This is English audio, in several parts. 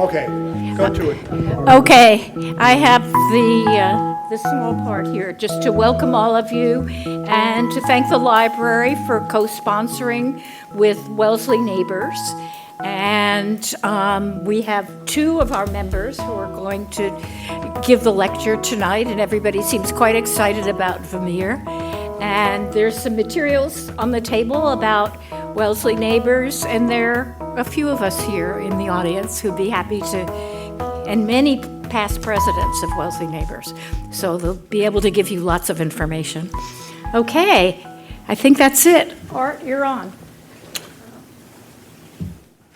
Okay, go to it. Okay, I have the small part here just to welcome all of you and to thank the library for co-sponsoring with Wellesley Neighbors. And we have two of our members who are going to give the lecture tonight, and everybody seems quite excited about Vermeer. And there's some materials on the table about Wellesley Neighbors, and there are a few of us here in the audience who'd be happy to, and many past presidents of Wellesley Neighbors. So they'll be able to give you lots of information. Okay, I think that's it. Art, you're on.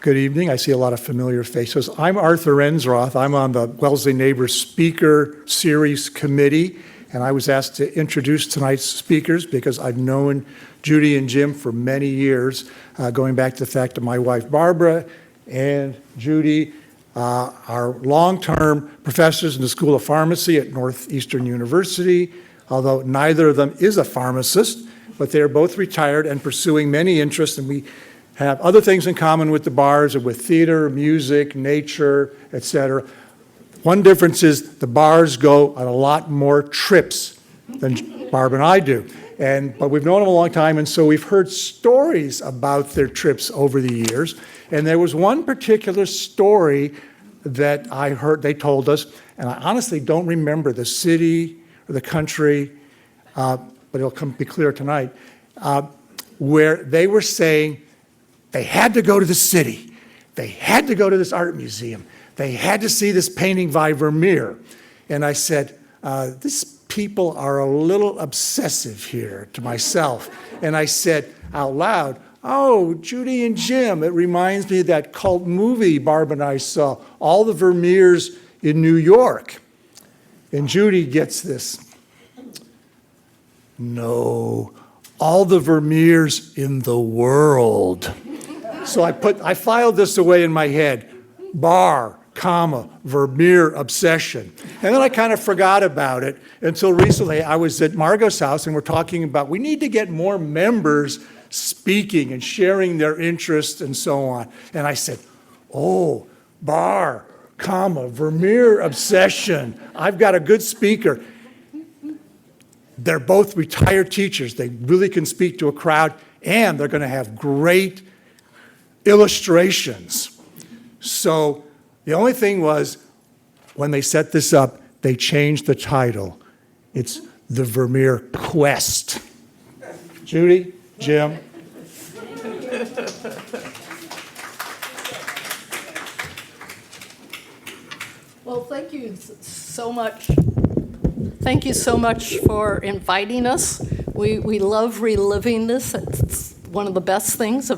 Good evening. I see a lot of familiar faces. I'm Arthur Ensroth. I'm on the Wellesley Neighbors Speaker Series Committee, and I was asked to introduce tonight's speakers because I've known Judy and Jim for many years, going back to the fact that my wife Barbara and Judy are long-term professors in the School of Pharmacy at Northeastern University, although neither of them is a pharmacist, but they're both retired and pursuing many interests, and we have other things in common with the Barrs, with theater, music, nature, etc. One difference is the Barrs go on a lot more trips than Barb and I do. But we've known them a long time, and so we've heard stories about their trips over the years. And there was one particular story that I heard they told us, and I honestly don't remember the city or the country, but it'll be clear tonight, where they were saying they had to go to the city. They had to go to this art museum. They had to see this painting by Vermeer. And I said, these people are a little obsessive here, to myself. And I said out loud, oh, Judy and Jim, it reminds me of that cult movie Barb and I saw, all the Vermeers in New York. And Judy gets this. No, all the Vermeers in the world. So I filed this away in my head, Barr, comma, Vermeer obsession. And then I kind of forgot about it until recently. I was at Margot's house and we're talking about we need to get more members speaking and sharing their interests and so on. And I said, oh, Barr, comma, Vermeer obsession. I've got a good speaker. They're both retired teachers. They really can speak to a crowd, and they're going to have great illustrations. So the only thing was, when they set this up, they changed the title. It's the Vermeer Quest. Judy, Jim. Well, thank you so much. Thank you so much for inviting us. We love reliving this. It's one of the best things.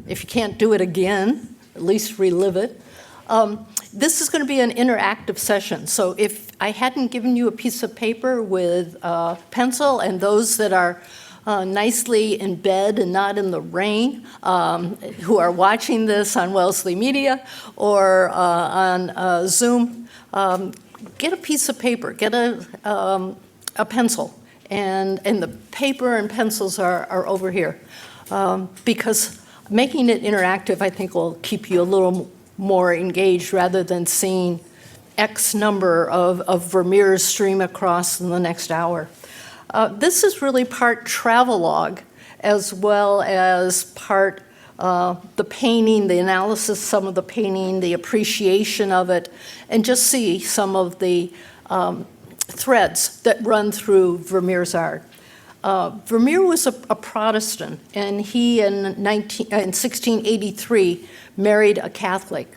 If you can't do it again, at least relive it. This is going to be an interactive session. So if I hadn't given you a piece of paper with a pencil, and those that are nicely in bed and not in the rain, who are watching this on Wellesley Media or on Zoom, get a piece of paper, get a pencil, and the paper and pencils are over here. Because making it interactive, I think, will keep you a little more engaged rather than seeing X number of Vermeers stream across in the next hour. This is really part travelogue as well as part the painting, the analysis, some of the painting, the appreciation of it, and just see some of the threads that run through Vermeer's art. Vermeer was a Protestant, and he in 1683 married a Catholic.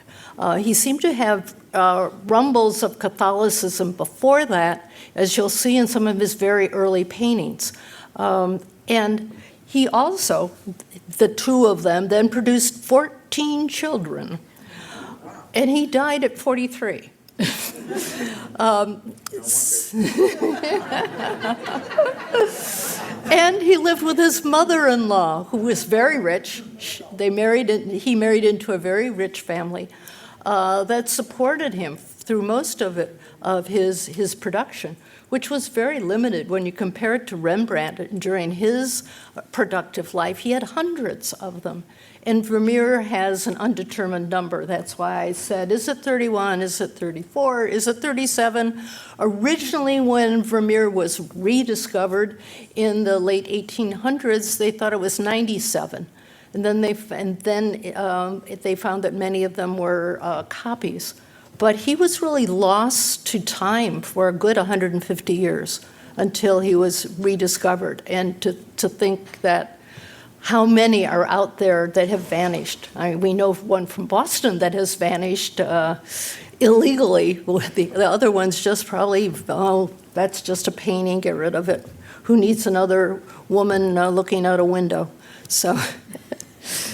He seemed to have rumbles of Catholicism before that, as you'll see in some of his very early paintings. And he also, the two of them, then produced 14 children, and he died at 43. And he lived with his mother-in-law, who was very rich. He married into a very rich family that supported him through most of it, of his production, which was very limited when you compare it to Rembrandt. During his productive life, he had hundreds of them. And Vermeer has an undetermined number. That's why I said, is it 31? Is it 34? Is it 37? Originally, when Vermeer was rediscovered in the late 1800s, they thought it was 97. And then they found that many of them were copies. But he was really lost to time for a good 150 years until he was rediscovered. And to think that how many are out there that have vanished. I mean, we know one from Boston that has vanished illegally. The other one's just probably, oh, that's just a painting, get rid of it. Who needs another woman looking out a window? So,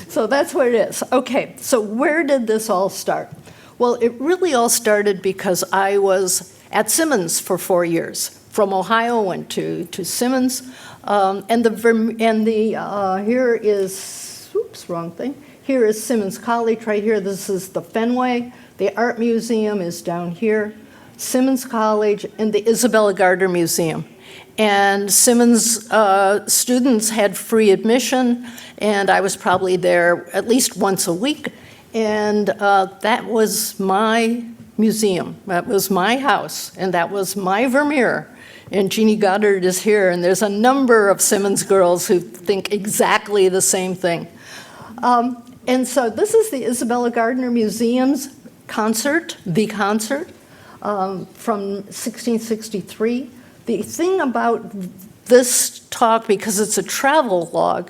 so that's what it is. Okay, so where did this all start? Well, it really all started because I was at Simmons for 4 years. From Ohio, went to Simmons. Here is, oops, wrong thing. Here is Simmons College right here. This is the Fenway. The Art Museum is down here. Simmons College and the Isabella Gardner Museum. And Simmons students had free admission, and I was probably there at least once a week. And that was my museum. That was my house, and that was my Vermeer. And Jeannie Goddard is here, and there's a number of Simmons girls who think exactly the same thing. And so this is the Isabella Gardner Museum's concert, The Concert, from 1663. The thing about this talk, because it's a travel log,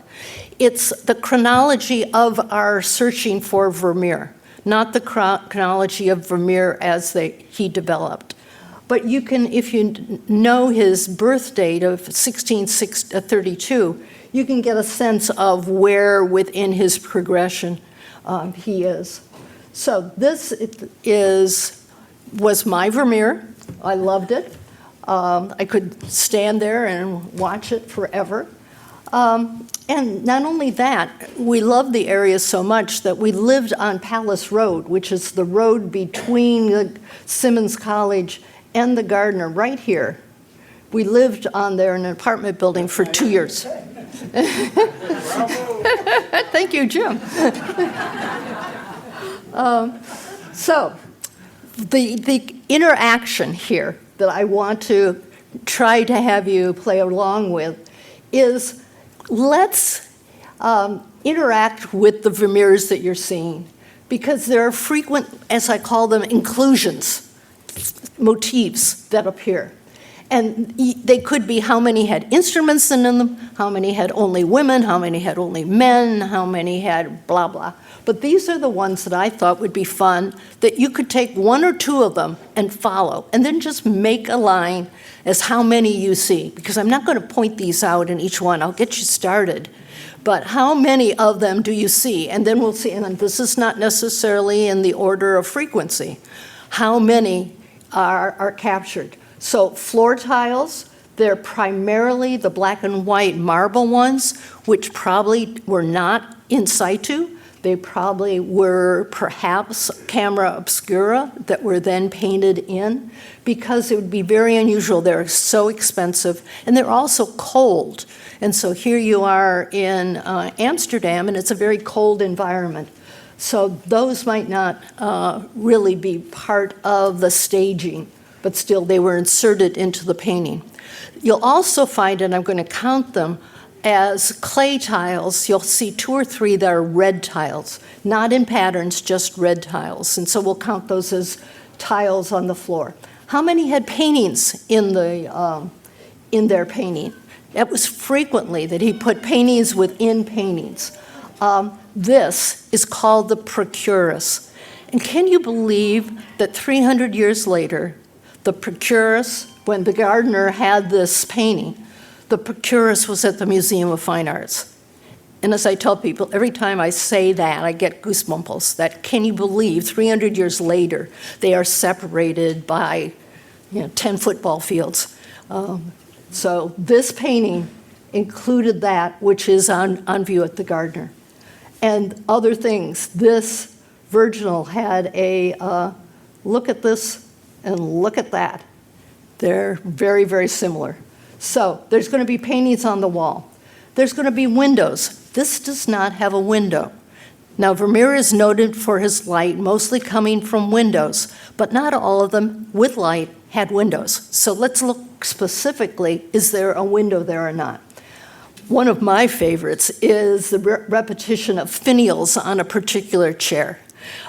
it's the chronology of our searching for Vermeer, not the chronology of Vermeer as he developed. But you can, if you know his birth date of 1632, you can get a sense of where within his progression he is. So this was my Vermeer. I loved it. I could stand there and watch it forever. And not only that, we loved the area so much that we lived on Palace Road, which is the road between the Simmons College and the Gardner, right here. We lived on there in an apartment building for 2 years. Thank you, Jim. So the interaction here that I want to try to have you play along with is, let's interact with the Vermeers that you're seeing, because there are frequent, as I call them, inclusions, motifs that appear. And they could be how many had instruments in them, how many had only women, how many had only men, how many had blah, blah. But these are the ones that I thought would be fun, that you could take one or two of them and follow, and then just make a line as how many you see. Because I'm not going to point these out in each one. I'll get you started. But how many of them do you see? And then we'll see, and this is not necessarily in the order of frequency, how many are captured. So floor tiles, they're primarily the black and white marble ones, which probably were not in situ. They probably were perhaps camera obscura that were then painted in, because it would be very unusual. They're so expensive, and they're also cold. And so here you are in Amsterdam, and it's a very cold environment. So those might not really be part of the staging, but still they were inserted into the painting. You'll also find, and I'm going to count them, as clay tiles, you'll see 2 or 3 that are red tiles, not in patterns, just red tiles. And so we'll count those as tiles on the floor. How many had paintings in their painting? That was frequently that he put paintings within paintings. This is called the Procurus. And can you believe that 300 years later, the Procurus, when the Gardner had this painting, the Procurus was at the Museum of Fine Arts. And as I tell people, every time I say that, I get goosebumps. That, can you believe, 300 years later, they are separated by 10 football fields. So this painting included that, which is on view at the Gardner. And other things. This virginal had a, look at this And look at that. They're very, very similar. So there's going to be paintings on the wall. There's going to be windows. This does not have a window. Now, Vermeer is noted for his light mostly coming from windows, but not all of them with light had windows. So let's look specifically, is there a window there or not? One of my favorites is the repetition of finials on a particular chair.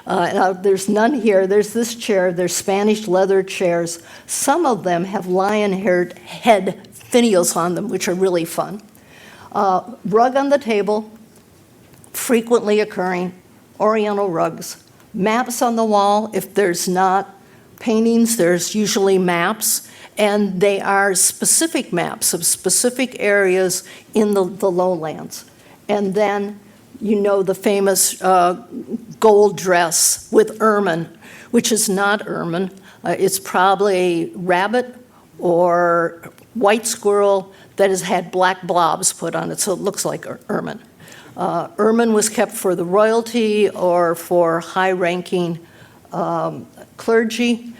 Now, there's none here. There's this chair. There's Spanish leather chairs. Some of them have lion head finials on them, which are really fun. Rug on the table, frequently occurring, oriental rugs. Maps on the wall. If there's not paintings, there's usually maps, and they are specific maps of specific areas in the lowlands. And then, you know, the famous gold dress with ermine, which is not ermine. It's probably rabbit or white squirrel that has had black blobs put on it, so it looks like ermine. Ermine was kept for the royalty or for high-ranking clergy.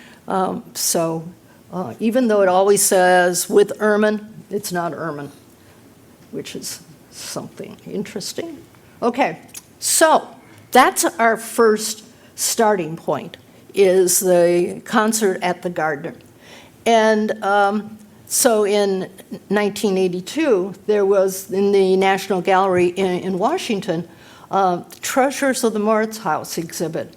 Even though it always says with ermine, it's not ermine, which is something interesting. Okay, so that's our first starting point, is the concert at the Gardner. And so in 1982, there was in the National Gallery in Washington, Treasures of the Moritz House exhibit.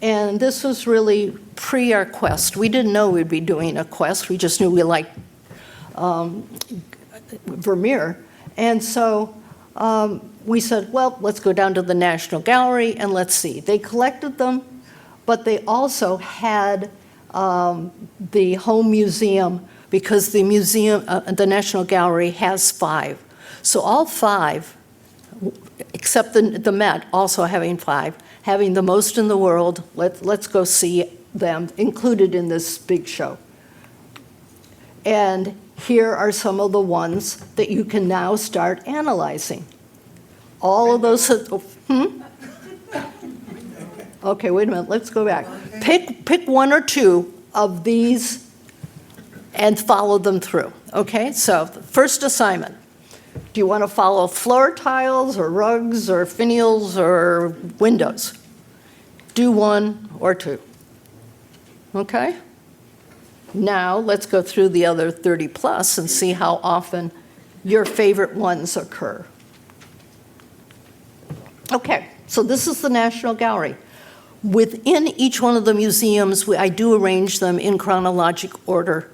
And this was really pre our quest. We didn't know we'd be doing a quest. We just knew we liked Vermeer. And so we said, well, let's go down to the National Gallery and let's see. They collected them, but they also had the home museum, because the museum, the National Gallery has 5. So all 5, except the Met also having 5, having the most in the world, let's go see them included in this big show. And here are some of the ones that you can now start analyzing. All of those, Okay, wait a minute, let's go back. Pick 1 or 2 of these and follow them through, okay? So first assignment. Do you want to follow floor tiles or rugs or finials or windows? Do 1 or 2. Okay? Now let's go through the other 30 plus and see how often your favorite ones occur. Okay, so this is the National Gallery. Within each one of the museums, I do arrange them in chronologic order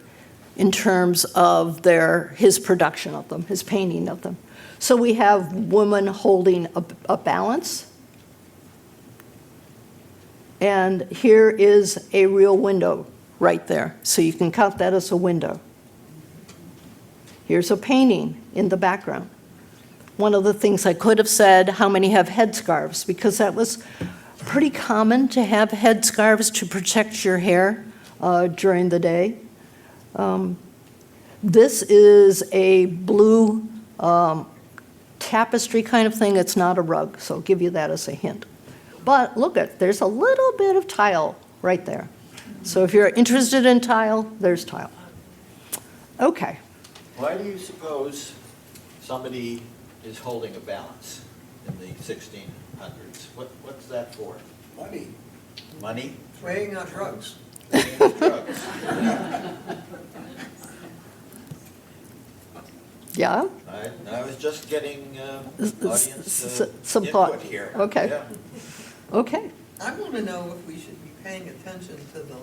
in terms of his production of them, his painting of them. So we have woman holding a balance. And here is a real window right there. So you can count that as a window. Here's a painting in the background. One of the things I could have said, how many have headscarves? Because that was pretty common to have headscarves to protect your hair during the day. This is a blue tapestry kind of thing. It's not a rug, so I'll give you that as a hint. But look there's a little bit of tile right there. So if you're interested in tile, there's tile. Okay. Why do you suppose somebody is holding a balance in the 1600s? What's that for? Money. Money? Weighing on drugs. Weighing on drugs. Yeah? I was just getting audience Some input thought here. Okay. Yeah. Okay. I want to know if we should be paying attention to the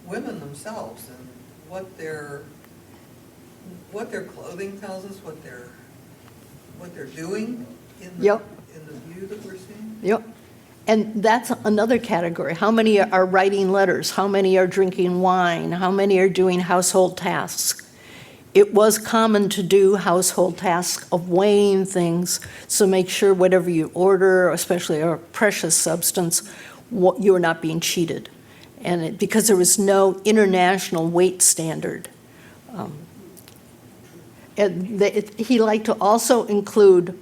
women themselves and what their clothing tells us, what they're doing in the, Yep. in the view that we're seeing. Yep. And that's another category. How many are writing letters? How many are drinking wine? How many are doing household tasks? It was common to do household tasks of weighing things, so make sure whatever you order, especially a precious substance, you are not being cheated. And because there was no international weight standard. He liked to also include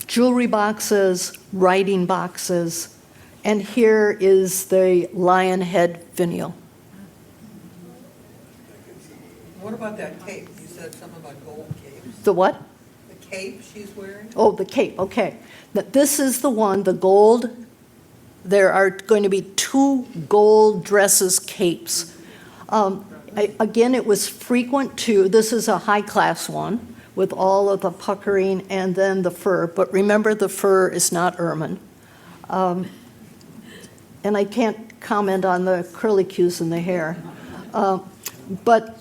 jewelry boxes, writing boxes, and here is the lion head finial. What about that cape? You said something about gold capes. The what? The cape she's wearing? Oh, the cape, okay. This is the one, the gold. There are going to be 2 gold dresses, capes. Again, it was frequent to, this is a high-class one with all of the puckering and then the fur. But remember, the fur is not ermine. And I can't comment on the curlicues in the hair. But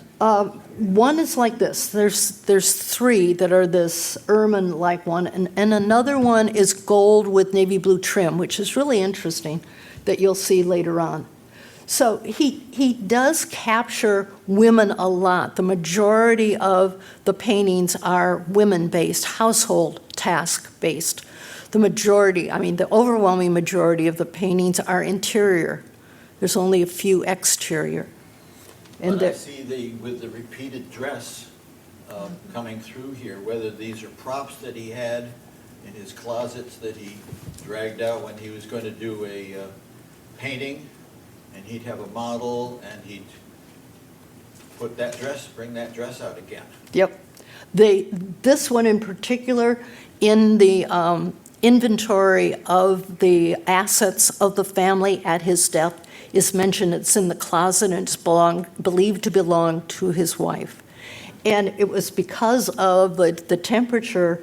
one is like this. There's 3 that are this ermine-like one, and another one is gold with navy blue trim, which is really interesting that you'll see later on. So he does capture women a lot. The majority of the paintings are women-based, household task-based. The majority, I mean, the overwhelming majority of the paintings are interior. There's only a few exterior. And But I see with the repeated dress coming through here, whether these are props that he had in his closets that he dragged out when he was going to do a painting, and he'd have a model, and he'd put that dress, bring that dress out again. Yep. This one in particular, in the inventory of the assets of the family at his death, is mentioned. It's in the closet, and it's believed to belong to his wife. And it was because of the temperature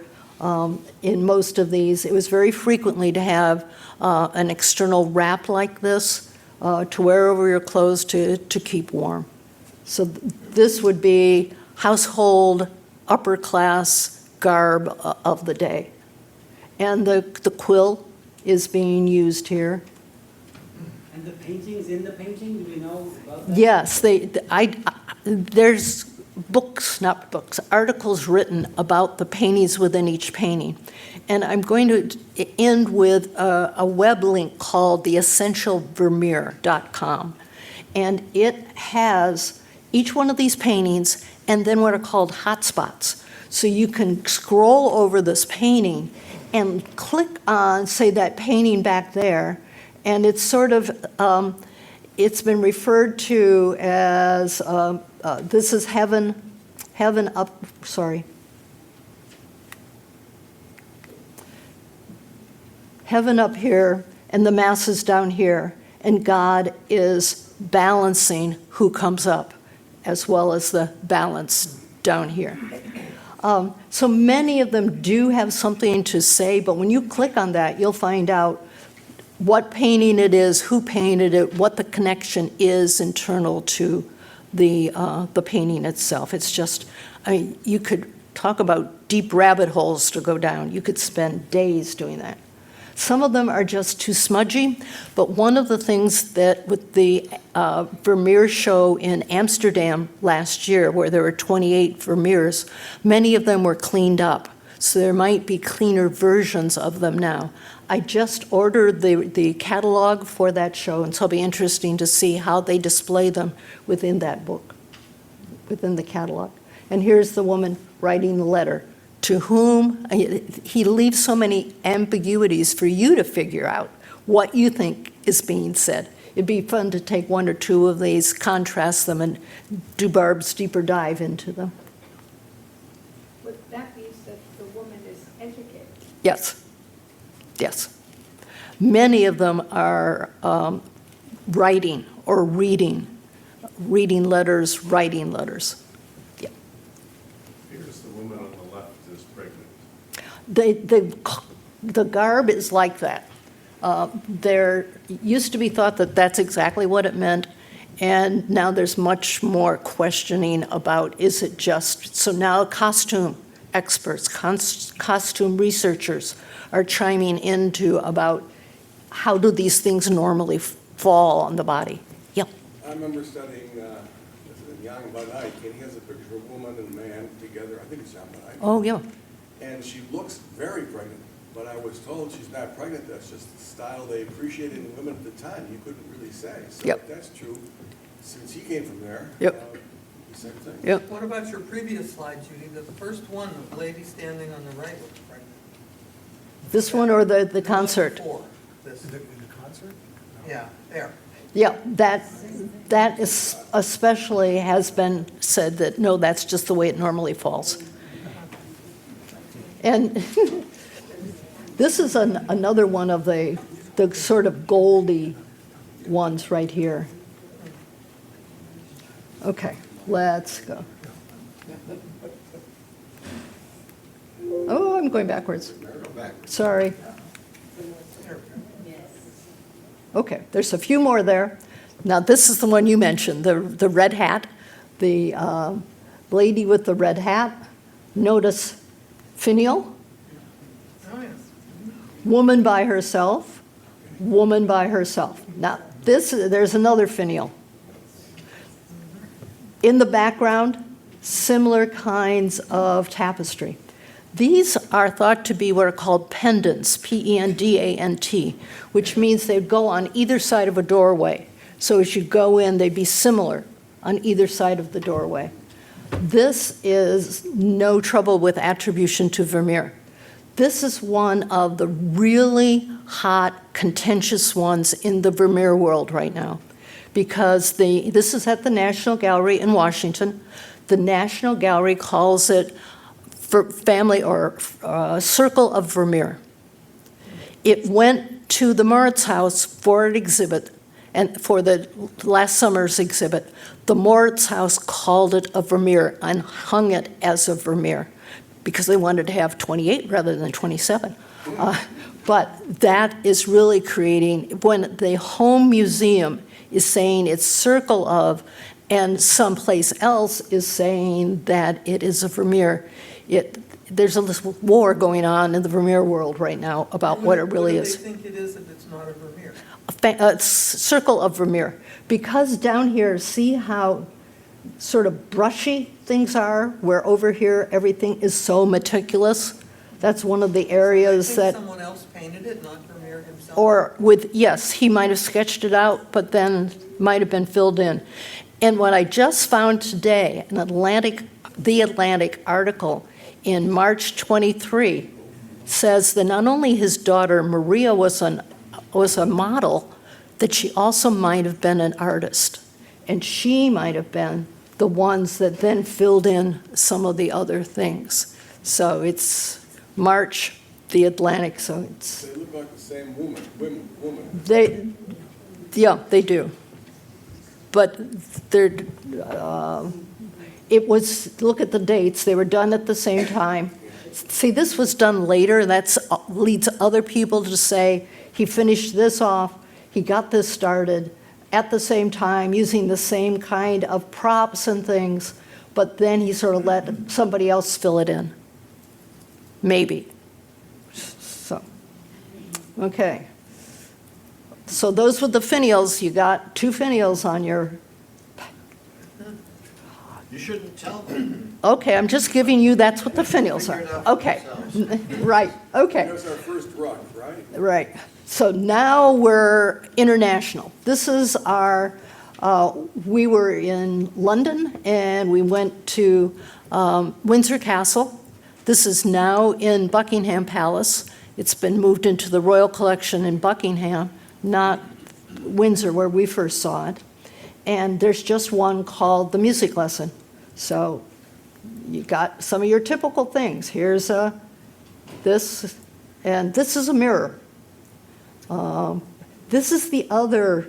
in most of these. It was very frequently to have an external wrap like this to wear over your clothes to keep warm. So this would be household, upper class garb of the day. And the quill is being used here. And the paintings in the painting, do we know about that? Yes, there's articles written about the paintings within each painting. And I'm going to end with a web link called theessentialvermeer.com. And it has each one of these paintings and then what are called hotspots. So you can scroll over this painting and click on, say, that painting back there, and it's sort of, it's been referred to as, this is heaven up, sorry. Heaven up here, and the masses down here, and God is balancing who comes up, as well as the balance down here. So many of them do have something to say, but when you click on that, you'll find out what painting it is, who painted it, what the connection is internal to the painting itself. It's just, I mean, you could talk about deep rabbit holes to go down. You could spend days doing that. Some of them are just too smudgy, but one of the things that with the Vermeer show in Amsterdam last year, where there were 28 Vermeers, many of them were cleaned up. So there might be cleaner versions of them now. I just ordered the catalog for that show, and so it'll be interesting to see how they display them within that book, within the catalog. And here's the woman writing the letter. To whom, he leaves so many ambiguities for you to figure out what you think is being said. It'd be fun to take 1 or 2 of these, contrast them, and do Barb's deeper dive into them. But that means that the woman is educated. Yes, yes. Many of them are writing or reading letters, writing letters. Here's the woman on the left is pregnant. The garb is like that. There used to be thought that that's exactly what it meant, and now there's much more questioning about, is it just, so now costume experts, costume researchers are chiming into about how do these things normally fall on the body. Yep. I remember studying Jan van Eyck, and he has a picture of a woman and a man together. I think it's Jan van Eyck. Oh, yeah. And she looks very pregnant, but I was told she's not pregnant. That's just the style they appreciated in women at the time. You couldn't really say. So Yep. if that's true, since he came from there, Yep. the same thing. Yep. What about your previous slide, Judy? The first one, the lady standing on the right looks pregnant. This one or the concert? Before this. In the concert? Yeah, there. Yeah, that is especially has been said that, no, that's just the way it normally falls. And this is another one of the sort of goldy ones right here. Okay, let's go. Oh, I'm going backwards. Sorry. Okay, there's a few more there. Now, this is the one you mentioned, the red hat, the lady with the red hat. Notice finial, Oh, yes. woman by herself, woman by herself. Now, there's another finial. In the background, similar kinds of tapestry. These are thought to be what are called pendants, P-E-N-D-A-N-T, which means they'd go on either side of a doorway. So as you go in, they'd be similar on either side of the doorway. This is no trouble with attribution to Vermeer. This is one of the really hot, contentious ones in the Vermeer world right now, because this is at the National Gallery in Washington. The National Gallery calls it family or circle of Vermeer. It went to the Moritz House for an exhibit, and for the last summer's exhibit. The Moritz House called it a Vermeer and hung it as a Vermeer because they wanted to have 28 rather than 27. But that is really creating, when the home museum is saying it's circle of, and someplace else is saying that it is a Vermeer, there's a little war going on in the Vermeer world right now about what it really is. What do they think it is if it's not a Vermeer? A circle of Vermeer. Because down here, see how sort of brushy things are, where over here everything is so meticulous? That's one of the areas I that, think someone else painted it, not Vermeer himself. or yes, he might have sketched it out, but then might have been filled in. And what I just found today, the Atlantic article in March 23 says that not only his daughter Maria was a model, that she also might have been an artist. And she might have been the ones that then filled in some of the other things. So it's March, the Atlantic, so it's... They look like the same woman. They do. But they're, it was, look at the dates, they were done at the same time. See, this was done later, that leads other people to say, he finished this off, he got this started at the same time, using the same kind of props and things, but then he sort of let somebody else fill it in. Maybe. So, okay. So those were the finials. You got 2 finials on your... You shouldn't tell them. Okay, I'm just giving you, that's what the finials Figure it are. out for Okay, themselves. right, okay. That was our first rug, right? Right. So now we're international. This is our, we were in London and we went to Windsor Castle. This is now in Buckingham Palace. It's been moved into the Royal Collection in Buckingham, not Windsor where we first saw it. And there's just one called The Music Lesson. So you got some of your typical things. Here's this, and this is a mirror. This is the other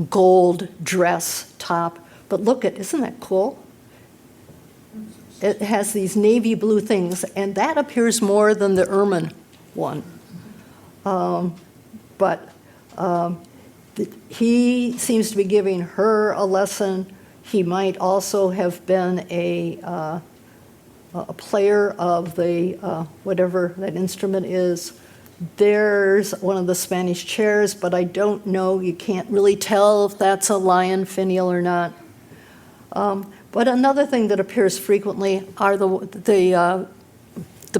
gold dress top, but look at, isn't that cool? It has these navy blue things, and that appears more than the ermine one. He seems to be giving her a lesson. He might also have been a player of the, whatever that instrument is. There's one of the Spanish chairs, but I don't know, you can't really tell if that's a lion finial or not. But another thing that appears frequently are the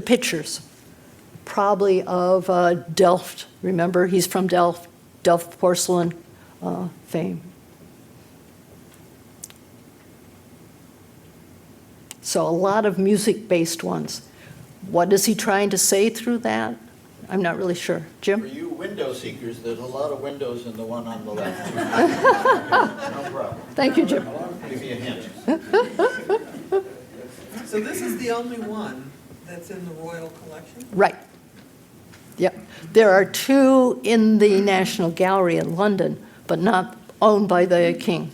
pictures, probably of Delft. Remember, he's from Delft porcelain fame. So a lot of music-based ones. What is he trying to say through that? I'm not really sure. For Jim? you window seekers, there's a lot of windows in the one on the left. No problem. Thank you, Jim. I'll give you a hint. So this is the only one that's in the Royal Collection? Right. Yep. There are two in the National Gallery in London, but not owned by the king.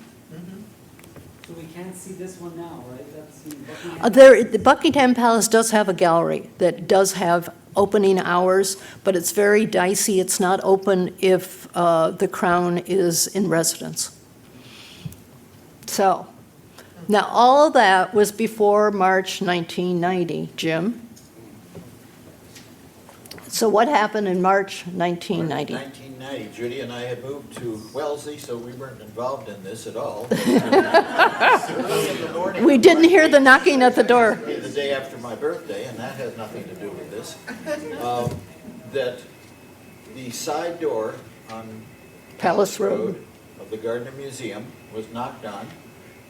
So we can't see this one now, right? That's in Buckingham. The Buckingham Palace does have a gallery that does have opening hours, but it's very dicey. It's not open if the crown is in residence. So, now all of that was before March 1990, Jim. So what happened in March 1990? 1990, Judy and I had moved to Wellesley, so we weren't involved in this at all. We didn't hear the knocking at the door. The day after my birthday, and that has nothing to do with this, that the side door on Palace Road. of the Gardner Museum was knocked on,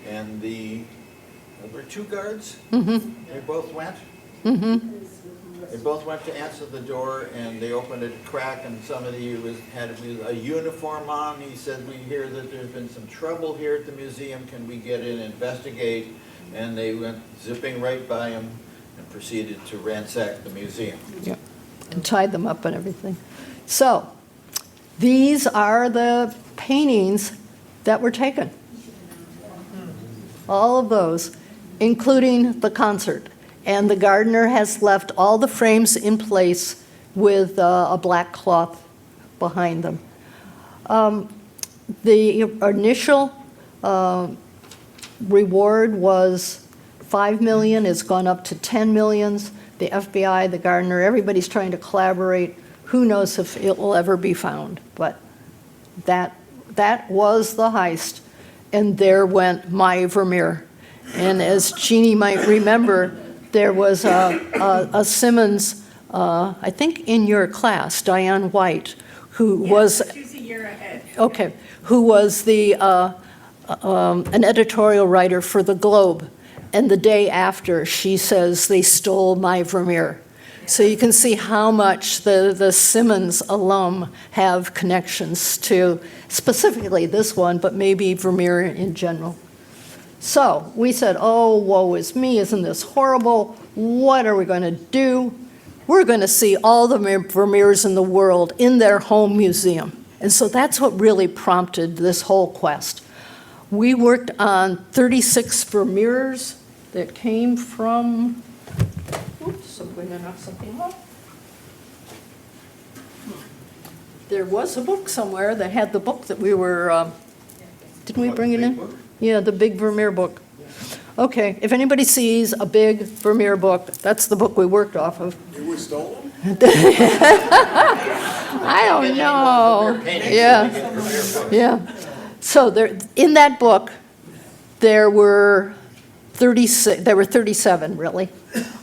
and there were two guards. They both went. They both went to answer the door, and they opened it a crack, and somebody had a uniform on. He said, "We hear that there's been some trouble here at the museum. Can we get in and investigate?" And they went zipping right by him and proceeded to ransack the museum. Yeah, and tied them up and everything. So, these are the paintings that were taken. All of those, including the concert. And the gardener has left all the frames in place with a black cloth behind them. The initial reward was $5 million. It's gone up to $10 million. The FBI, the gardener, everybody's trying to collaborate. Who knows if it will ever be found? But that was the heist. And there went my Vermeer. And as Jeannie might remember, there was a Simmons, I think in your class, Diane White, who was... She's a year ahead. Okay, who was an editorial writer for the Globe. And the day after, she says they stole my Vermeer. So you can see how much the Simmons alum have connections to specifically this one, but maybe Vermeer in general. So we said, oh, woe is me, isn't this horrible? What are we going to do? We're going to see all the Vermeers in the world in their home museum. And so that's what really prompted this whole quest. We worked on 36 Vermeers that came from, oops, I'm going to knock something off. There was a book somewhere that had the book that we were, didn't we bring it in? Yeah, the big Vermeer book. Okay, if anybody sees a big Vermeer book, that's the book we worked off of. It was stolen? I don't know. Yeah, yeah. So there, in that book, there were 36. There were 37 really,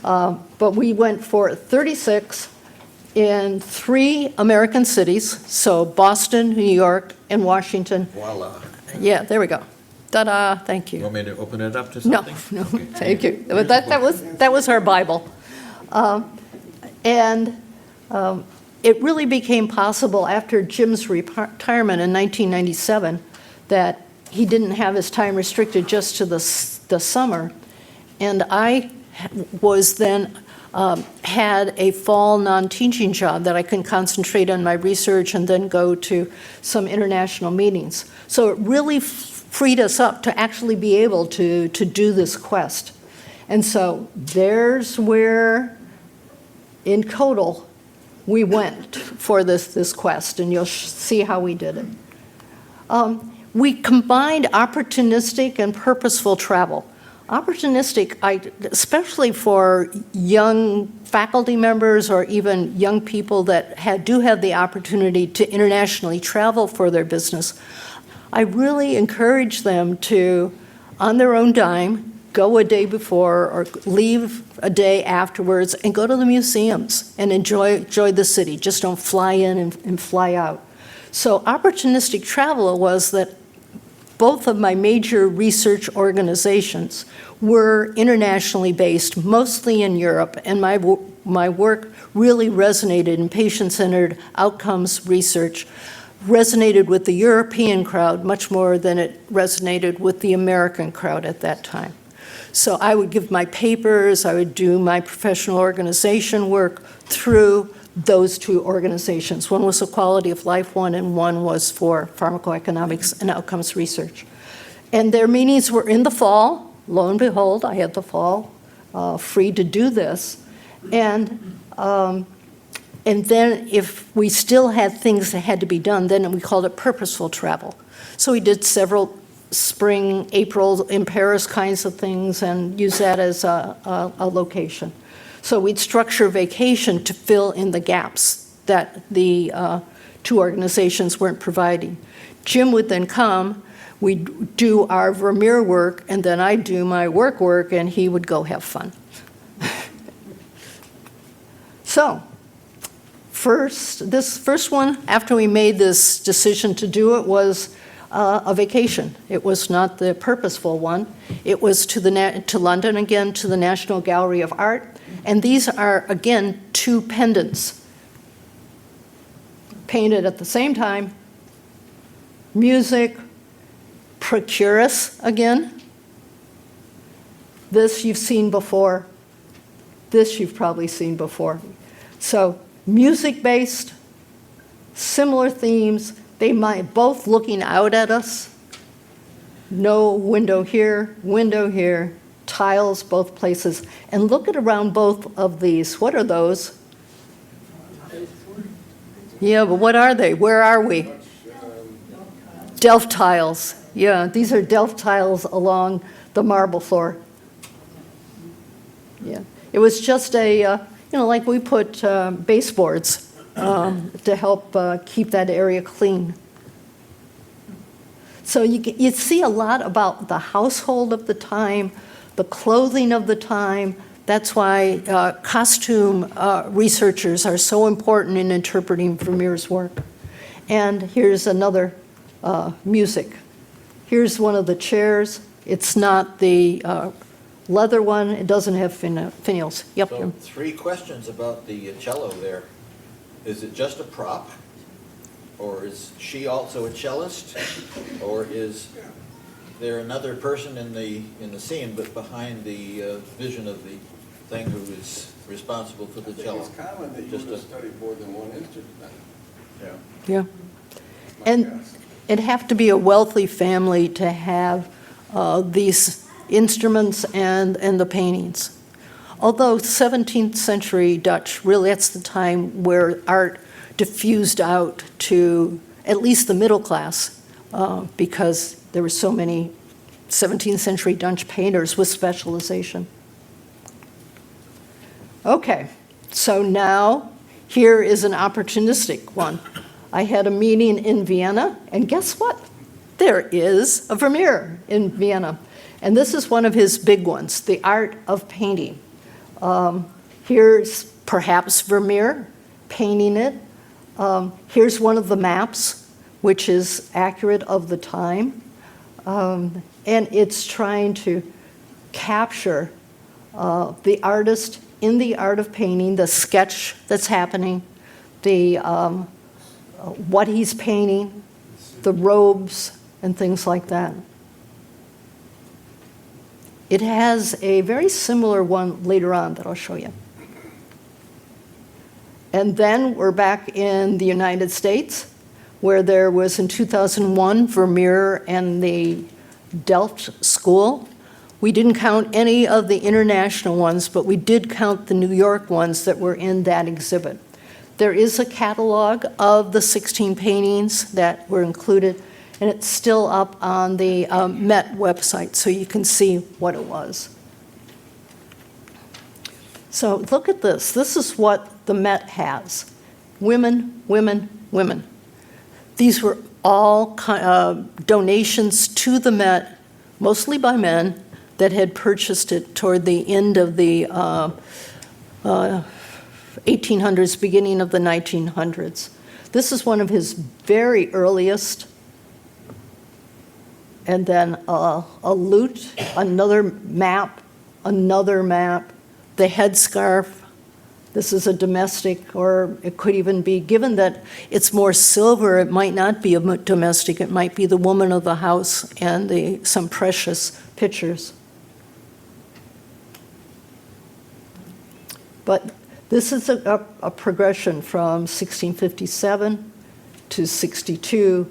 but we went for 36 in 3 American cities. So Boston, New York, and Washington. Voila. Yeah, there we go. Ta-da! Thank you. You want me to open it up to No, something? no, thank you. But that was our Bible. And it really became possible after Jim's retirement in 1997 that he didn't have his time restricted just to the summer. And I was then had a fall non-teaching job that I can concentrate on my research and then go to some international meetings. So it really freed us up to actually be able to do this quest. And so there's where, in total, we went for this quest, and you'll see how we did it. We combined opportunistic and purposeful travel. Opportunistic, especially for young faculty members or even young people that do have the opportunity to internationally travel for their business, I really encourage them to, on their own dime, go a day before or leave a day afterwards and go to the museums and enjoy the city. Just don't fly in and fly out. So opportunistic travel was that both of my major research organizations were internationally based, mostly in Europe, and my my work really resonated in patient-centered outcomes research, resonated with the European crowd much more than it resonated with the American crowd at that time. So I would give my papers, I would do my professional organization work through those two organizations. One was a quality of life one, and one was for pharmacoeconomics and outcomes research. And their meetings were in the fall. Lo and behold, I had the fall free to do this. And then if we still had things that had to be done, then we called it purposeful travel. So we did several spring, April in Paris kinds of things and use that as a location. So we'd structure vacation to fill in the gaps that the two organizations weren't providing. Jim would then come, we'd do our Vermeer work, and then I'd do my work, and he would go have fun. So, this first one, after we made this decision to do it, was a vacation. It was not the purposeful one. It was to London again, to the National Gallery of Art. And these are, again, two pendants painted at the same time. Music, Procurus again. This you've seen before. This you've probably seen before. So music-based, similar themes. They might both looking out at us. No window here, tiles both places. And look at around both of these. What are those? Yeah, but what are they? Where are we? Delft tiles. Yeah, these are Delft tiles along the marble floor. Yeah, it was just like we put baseboards to help keep that area clean. So you see a lot about the household of the time, the clothing of the time. That's why costume researchers are so important in interpreting Vermeer's work. And here's another music. Here's one of the chairs. It's not the leather one. It doesn't have finials. Yep. So 3 questions about the cello there. Is it just a prop? Or is she also a cellist? Or is there another person in the scene but behind the vision of the thing who is responsible for the cello? It's common that you would study more than one instrument. Yeah. And it'd have to be a wealthy family to have these instruments and the paintings. Although 17th century Dutch, really that's the time where art diffused out to at least the middle class because there were so many 17th century Dutch painters with specialization. Okay, so now here is an opportunistic one. I had a meeting in Vienna, and guess what? There is a Vermeer in Vienna. And this is one of his big ones, The Art of Painting. Here's perhaps Vermeer painting it. Here's one of the maps, which is accurate of the time. And it's trying to capture the artist in the art of painting, the sketch that's happening, the what he's painting, the robes, and things like that. It has a very similar one later on that I'll show you. And then we're back in the United States, where there was in 2001 Vermeer and the Delft School. We didn't count any of the international ones, but we did count the New York ones that were in that exhibit. There is a catalog of the 16 paintings that were included, and it's still up on the Met website, so you can see what it was. So look at this. This is what the Met has. Women, women, women. These were all donations to the Met, mostly by men, that had purchased it toward the end of the 1800s, beginning of the 1900s. This is one of his very earliest. And then a lute, another map, the headscarf, this is a domestic, or it could even be, given that it's more silver, it might not be a domestic, it might be the woman of the house and some precious pictures. But this is a progression from 1657 to 62.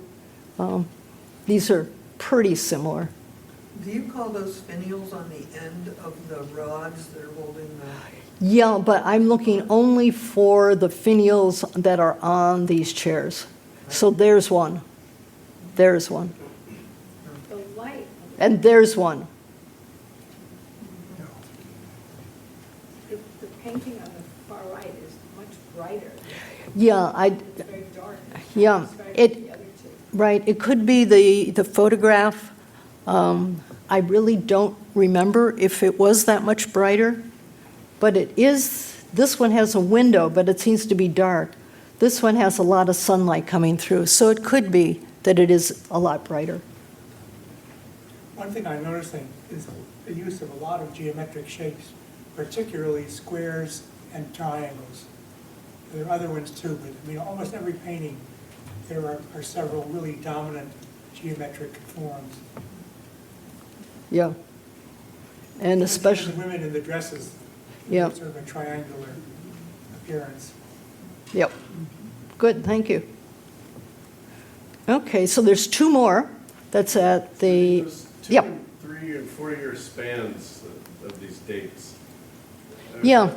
These are pretty similar. Do you call those finials on the end of the rods that are holding the? Yeah, but I'm looking only for the finials that are on these chairs. So there's one. There's one. The light. And there's one. The painting on the far right is much brighter. Yeah, It's very dark. yeah, It's very it, the other two. right, it could be the photograph. I really don't remember if it was that much brighter, but it is, this one has a window, but it seems to be dark. This one has a lot of sunlight coming through, so it could be that it is a lot brighter. One thing I'm noticing is the use of a lot of geometric shapes, particularly squares and triangles. There are other ones too, but I mean, almost every painting, there are several really dominant geometric forms. Yeah. And especially, The women in the dresses, Yeah. sort of a triangular appearance. yep. Good, thank you. Okay, so there's two more. That's at the, There's 2, yep. 3, and 4-year spans of these dates. Yeah.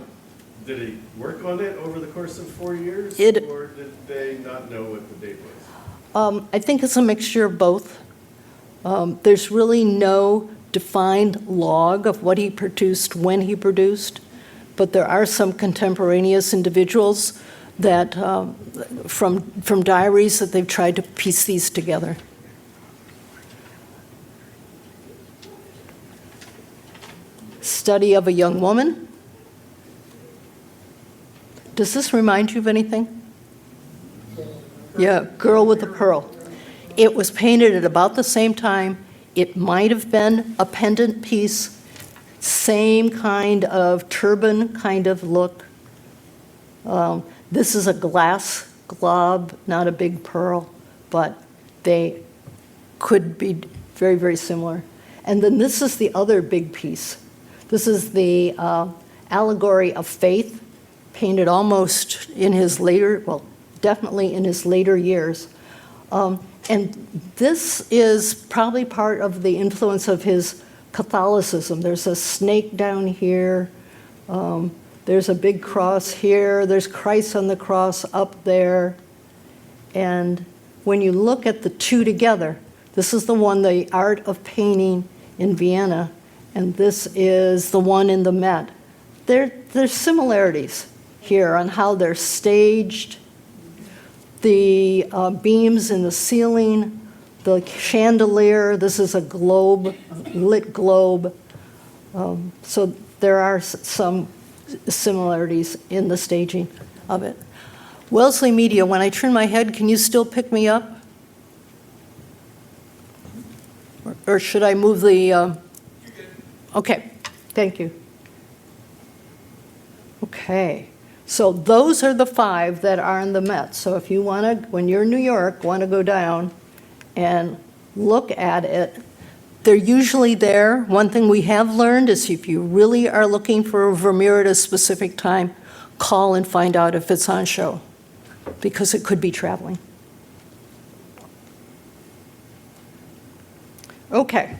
Did he work on it over the course of 4 years? It- Or did they not know what the date was? I think it's a mixture of both. There's really no defined log of what he produced, when he produced, but there are some contemporaneous individuals that, from diaries, that they've tried to piece these together. Study of a young woman. Does this remind you of anything? Yeah, Girl with the Pearl. It was painted at about the same time. It might have been a pendant piece, same kind of turban kind of look. This is a glass glob, not a big pearl, but they could be very, very similar. And then this is the other big piece. This is the allegory of faith, painted almost in his later, well, definitely in his later years. And this is probably part of the influence of his Catholicism. There's a snake down here. There's a big cross here. There's Christ on the cross up there. And when you look at the two together, this is the one, The Art of Painting in Vienna, and this is the one in the Met. There's similarities here on how they're staged, the beams in the ceiling, the chandelier. This is a globe, lit globe. So there are some similarities in the staging of it. Wellesley Media, when I turn my head, can you still pick me up? Or should I move the... Okay, thank you. Okay. So those are the 5 that are in the Met. So if you want to, when you're in New York, want to go down and look at it, they're usually there. One thing we have learned is if you really are looking for a Vermeer at a specific time, call and find out if it's on show, because it could be traveling. Okay.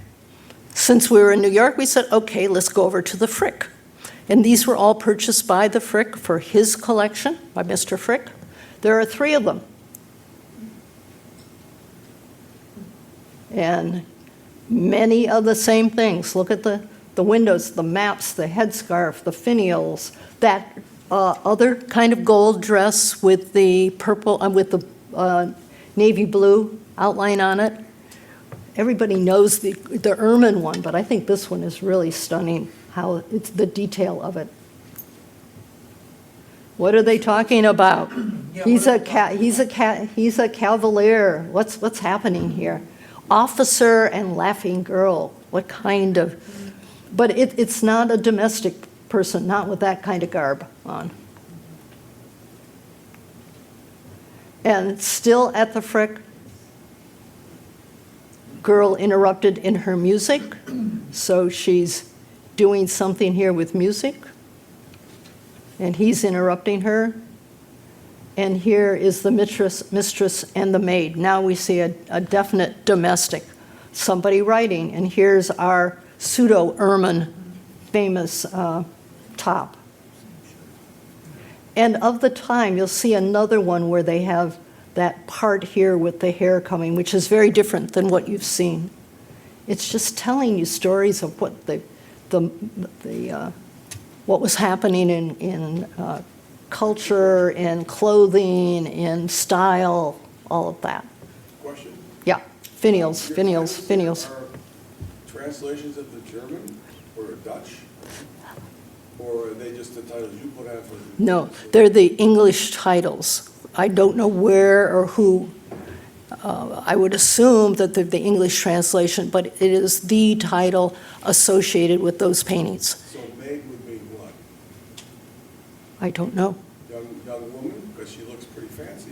Since we were in New York, we said, okay, let's go over to the Frick. And these were all purchased by the Frick for his collection, by Mr. Frick. There are 3 of them. And many of the same things. Look at the windows, the maps, the headscarf, the finials, that other kind of gold dress with the purple, with the navy blue outline on it. Everybody knows the ermine one, but I think this one is really stunning, how it's the detail of it. What are they talking about? He's a cavalier. What's happening here? Officer and laughing girl. What kind of? But it's not a domestic person, not with that kind of garb on. And still at the Frick, girl interrupted in her music, so she's doing something here with music, and he's interrupting her. And here is the mistress and the maid. Now we see a definite domestic, somebody writing, and here's our pseudo-ermine famous top. And of the time, you'll see another one where they have that part here with the hair coming, which is very different than what you've seen. It's just telling you stories of what what was happening in culture and clothing and style, all of that. Question. Yeah, finials. Are translations of the German or Dutch? Or are they just the titles you put out for? No, they're the English titles. I don't know where or who. I would assume that they're the English translation, but it is the title associated with those paintings. So maid would mean what? I don't know. Young woman, because she looks pretty fancy.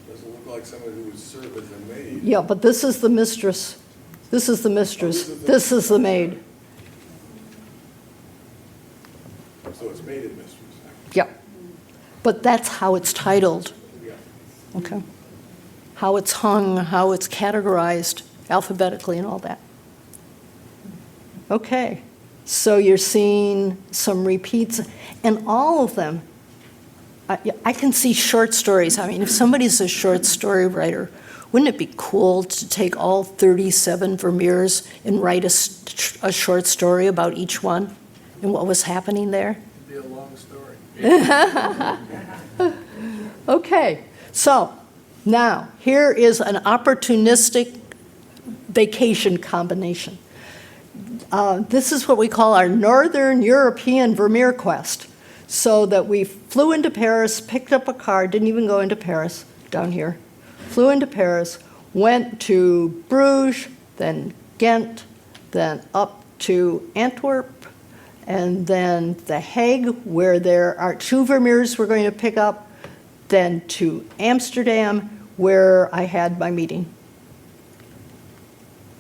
Doesn't look like someone who would serve as a maid. Yeah, but this is the mistress. This is the mistress. This is the maid. So it's maid and mistress. Yeah. But that's how it's titled. Yeah. Okay. How it's hung, how it's categorized alphabetically and all that. Okay. So you're seeing some repeats, and all of them, I can see short stories. I mean, if somebody's a short story writer, wouldn't it be cool to take all 37 Vermeers and write a short story about each one and what was happening there? It'd be a long story. Okay, so now here is an opportunistic vacation combination. This is what we call our Northern European Vermeer Quest. So that we flew into Paris, picked up a car, didn't even go into Paris, down here, flew into Paris, went to Bruges, then Ghent, then up to Antwerp, and then The Hague, where there are 2 Vermeers we're going to pick up, then to Amsterdam, where I had my meeting.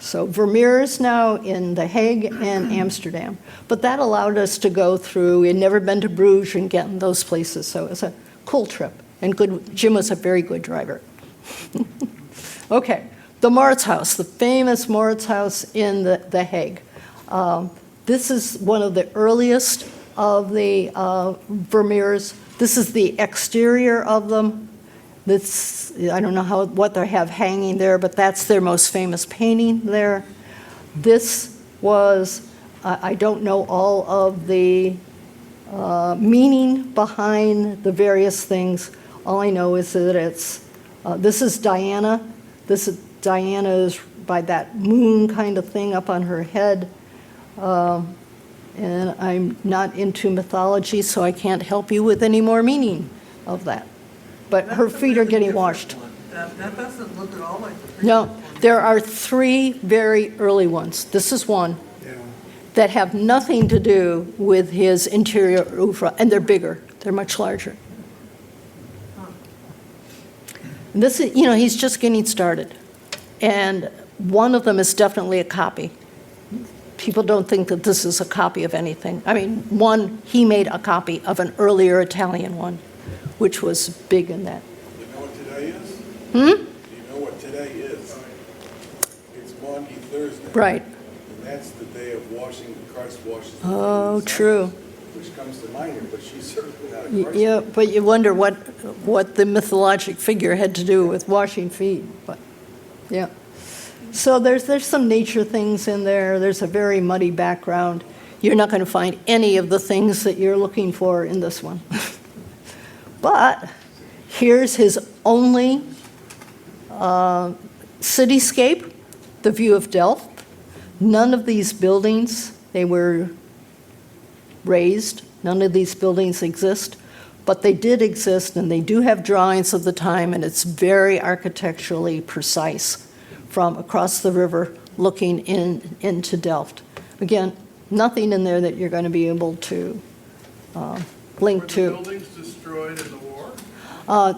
So Vermeers now in The Hague and Amsterdam. But that allowed us to go through, we had never been to Bruges and get in those places, so it was a cool trip. And good. Jim was a very good driver. Okay, the Moritz House, the famous Moritz House in The Hague. This is one of the earliest of the Vermeers. This is the exterior of them. This, I don't know what they have hanging there, but that's their most famous painting there. This was, I don't know all of the meaning behind the various things. All I know is that it's, this is Diana. Diana is by that moon kind of thing up on her head. And I'm not into mythology, so I can't help you with any more meaning of that. But her feet are getting washed. That doesn't look at all like the previous No, one. there are 3 very early ones. This is one that have nothing to do with his interior oeuvre, and they're bigger. They're much larger. And this is, he's just getting started. And one of them is definitely a copy. People don't think that this is a copy of anything. I mean, he made a copy of an earlier Italian one, which was big in that. You know what today is? Hmm? Do you know what today is? It's Maundy Thursday. Right. And that's the day of washing, Christ washes. the feet Oh, of the true. disciples, Which comes to mind here, but she's certainly not a Christ. Yeah, but you wonder what the mythologic figure had to do with washing feet. But yeah. So there's some nature things in there. There's a very muddy background. You're not going to find any of the things that you're looking for in this one. But here's his only cityscape, the view of Delft. None of these buildings, they were raised. None of these buildings exist. But they did exist, and they do have drawings of the time, and it's very architecturally precise from across the river looking into Delft. Again, nothing in there that you're going to be able to link to. Were the buildings destroyed in the war?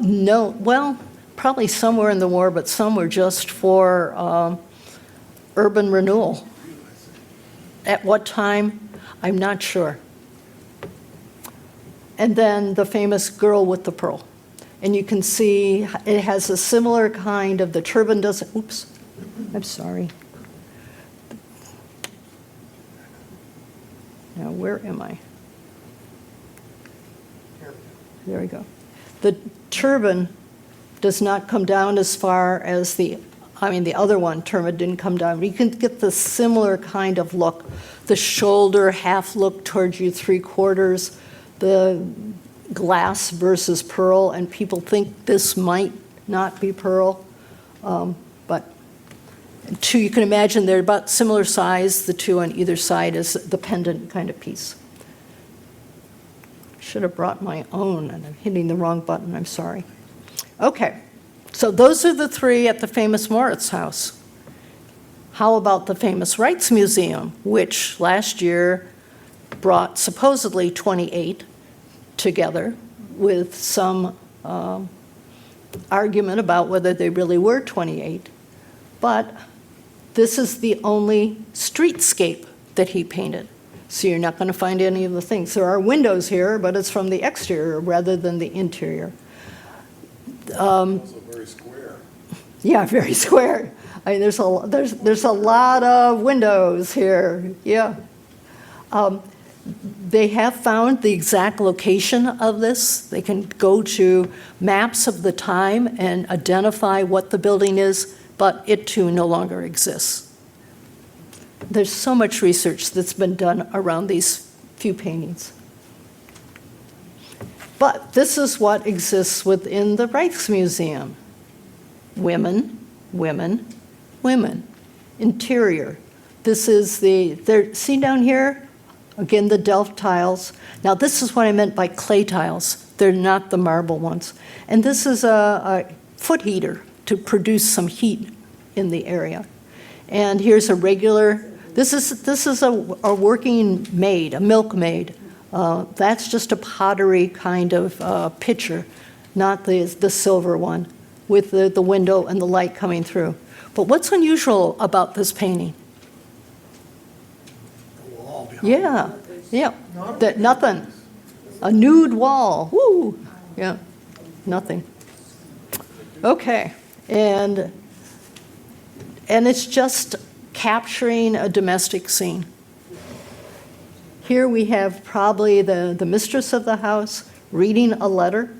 No, well, probably somewhere in the war, but some were just for urban renewal. At what time? I'm not sure. And then the famous girl with the pearl. And you can see it has a similar kind of, the turban doesn't, oops, I'm sorry. Now, where am I? There we go. The turban does not come down as far as the other one, turban didn't come down. But you can get the similar kind of look, the shoulder half look towards you, 3/4, the glass versus pearl, and people think this might not be pearl, but two, you can imagine they're about similar size, the two on either side is the pendant kind of piece. Should have brought my own, and I'm hitting the wrong button, I'm sorry. Okay, so those are the three at the famous Moritz house. How about the famous Rijksmuseum, which last year brought supposedly 28 together with some argument about whether they really were 28. But this is the only streetscape that he painted. So you're not going to find any of the things. There are windows here, but it's from the exterior rather than the interior. Also very square. Yeah, very square. I mean, there's a lot of windows here. Yeah. They have found the exact location of this. They can go to maps of the time and identify what the building is, but it too no longer exists. There's so much research that's been done around these few paintings. But this is what exists within the Rijksmuseum. Women, women, women. Interior. This is see down here? Again, the Delft tiles. Now, this is what I meant by clay tiles. They're not the marble ones. And this is a foot heater to produce some heat in the area. And here's a regular, this is a working maid, a milkmaid. That's just a pottery kind of pitcher, not the silver one, with the window and the light coming through. But what's unusual about this painting? The wall behind. Yeah, nothing. A nude wall, woo, yeah, nothing. Okay, and it's just capturing a domestic scene. Here we have probably the mistress of the house reading a letter,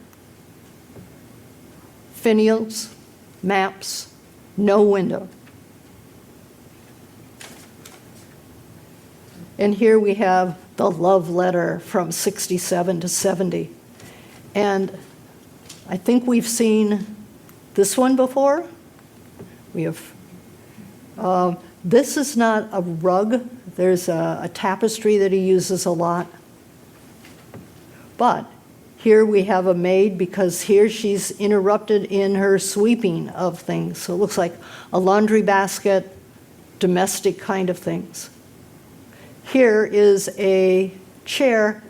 finials, maps, no window. And here we have the love letter from 67 to 70. And I think we've seen this one before. We have, this is not a rug. There's a tapestry that he uses a lot. But here we have a maid because here she's interrupted in her sweeping of things. So it looks like a laundry basket, domestic kind of things. Here is a chair.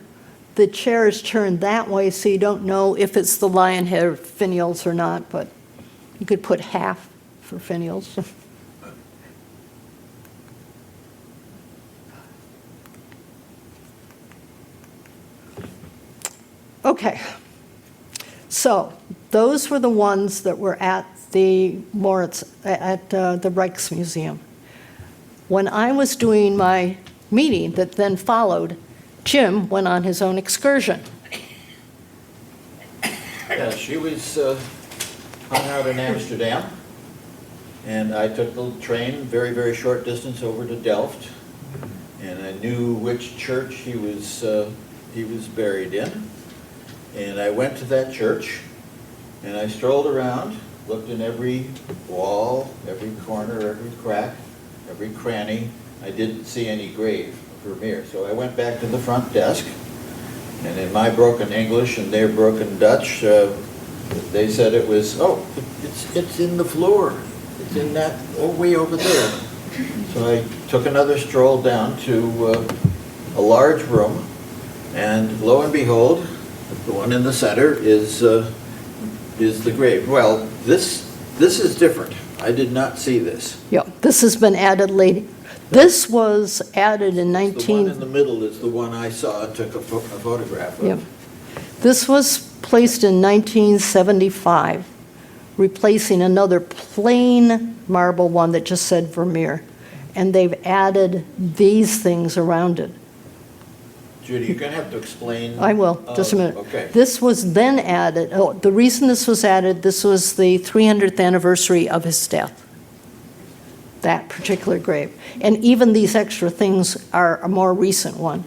The chair is turned that way, so you don't know if it's the lion hair finials or not, but you could put half for finials. Okay, so those were the ones that were at the Moritz, at the Rijksmuseum. When I was doing my meeting that then followed, Jim went on his own excursion. Yeah, she was hung out in Amsterdam, and I took the train very, very short distance over to Delft, and I knew which church he was buried in. And I went to that church, and I strolled around, looked in every wall, every corner, every crack, every cranny. I didn't see any grave of Vermeer. So I went back to the front desk, and in my broken English and their broken Dutch, they said it was, oh, it's in the floor. It's in that, way over there. So I took another stroll down to a large room, and lo and behold, the one in the center is the grave. Well, This is different. I did not see this. Yeah, this has been added late. This was added in The one 19... in the middle is the one I saw and took a photograph of. Yep. This was placed in 1975, replacing another plain marble one that just said Vermeer. And they've added these things around it. Judy, you're going to have to explain. I will, just a minute. Okay. This was then added, the reason this was added, this was the 300th anniversary of his death, that particular grave. And even these extra things are a more recent one.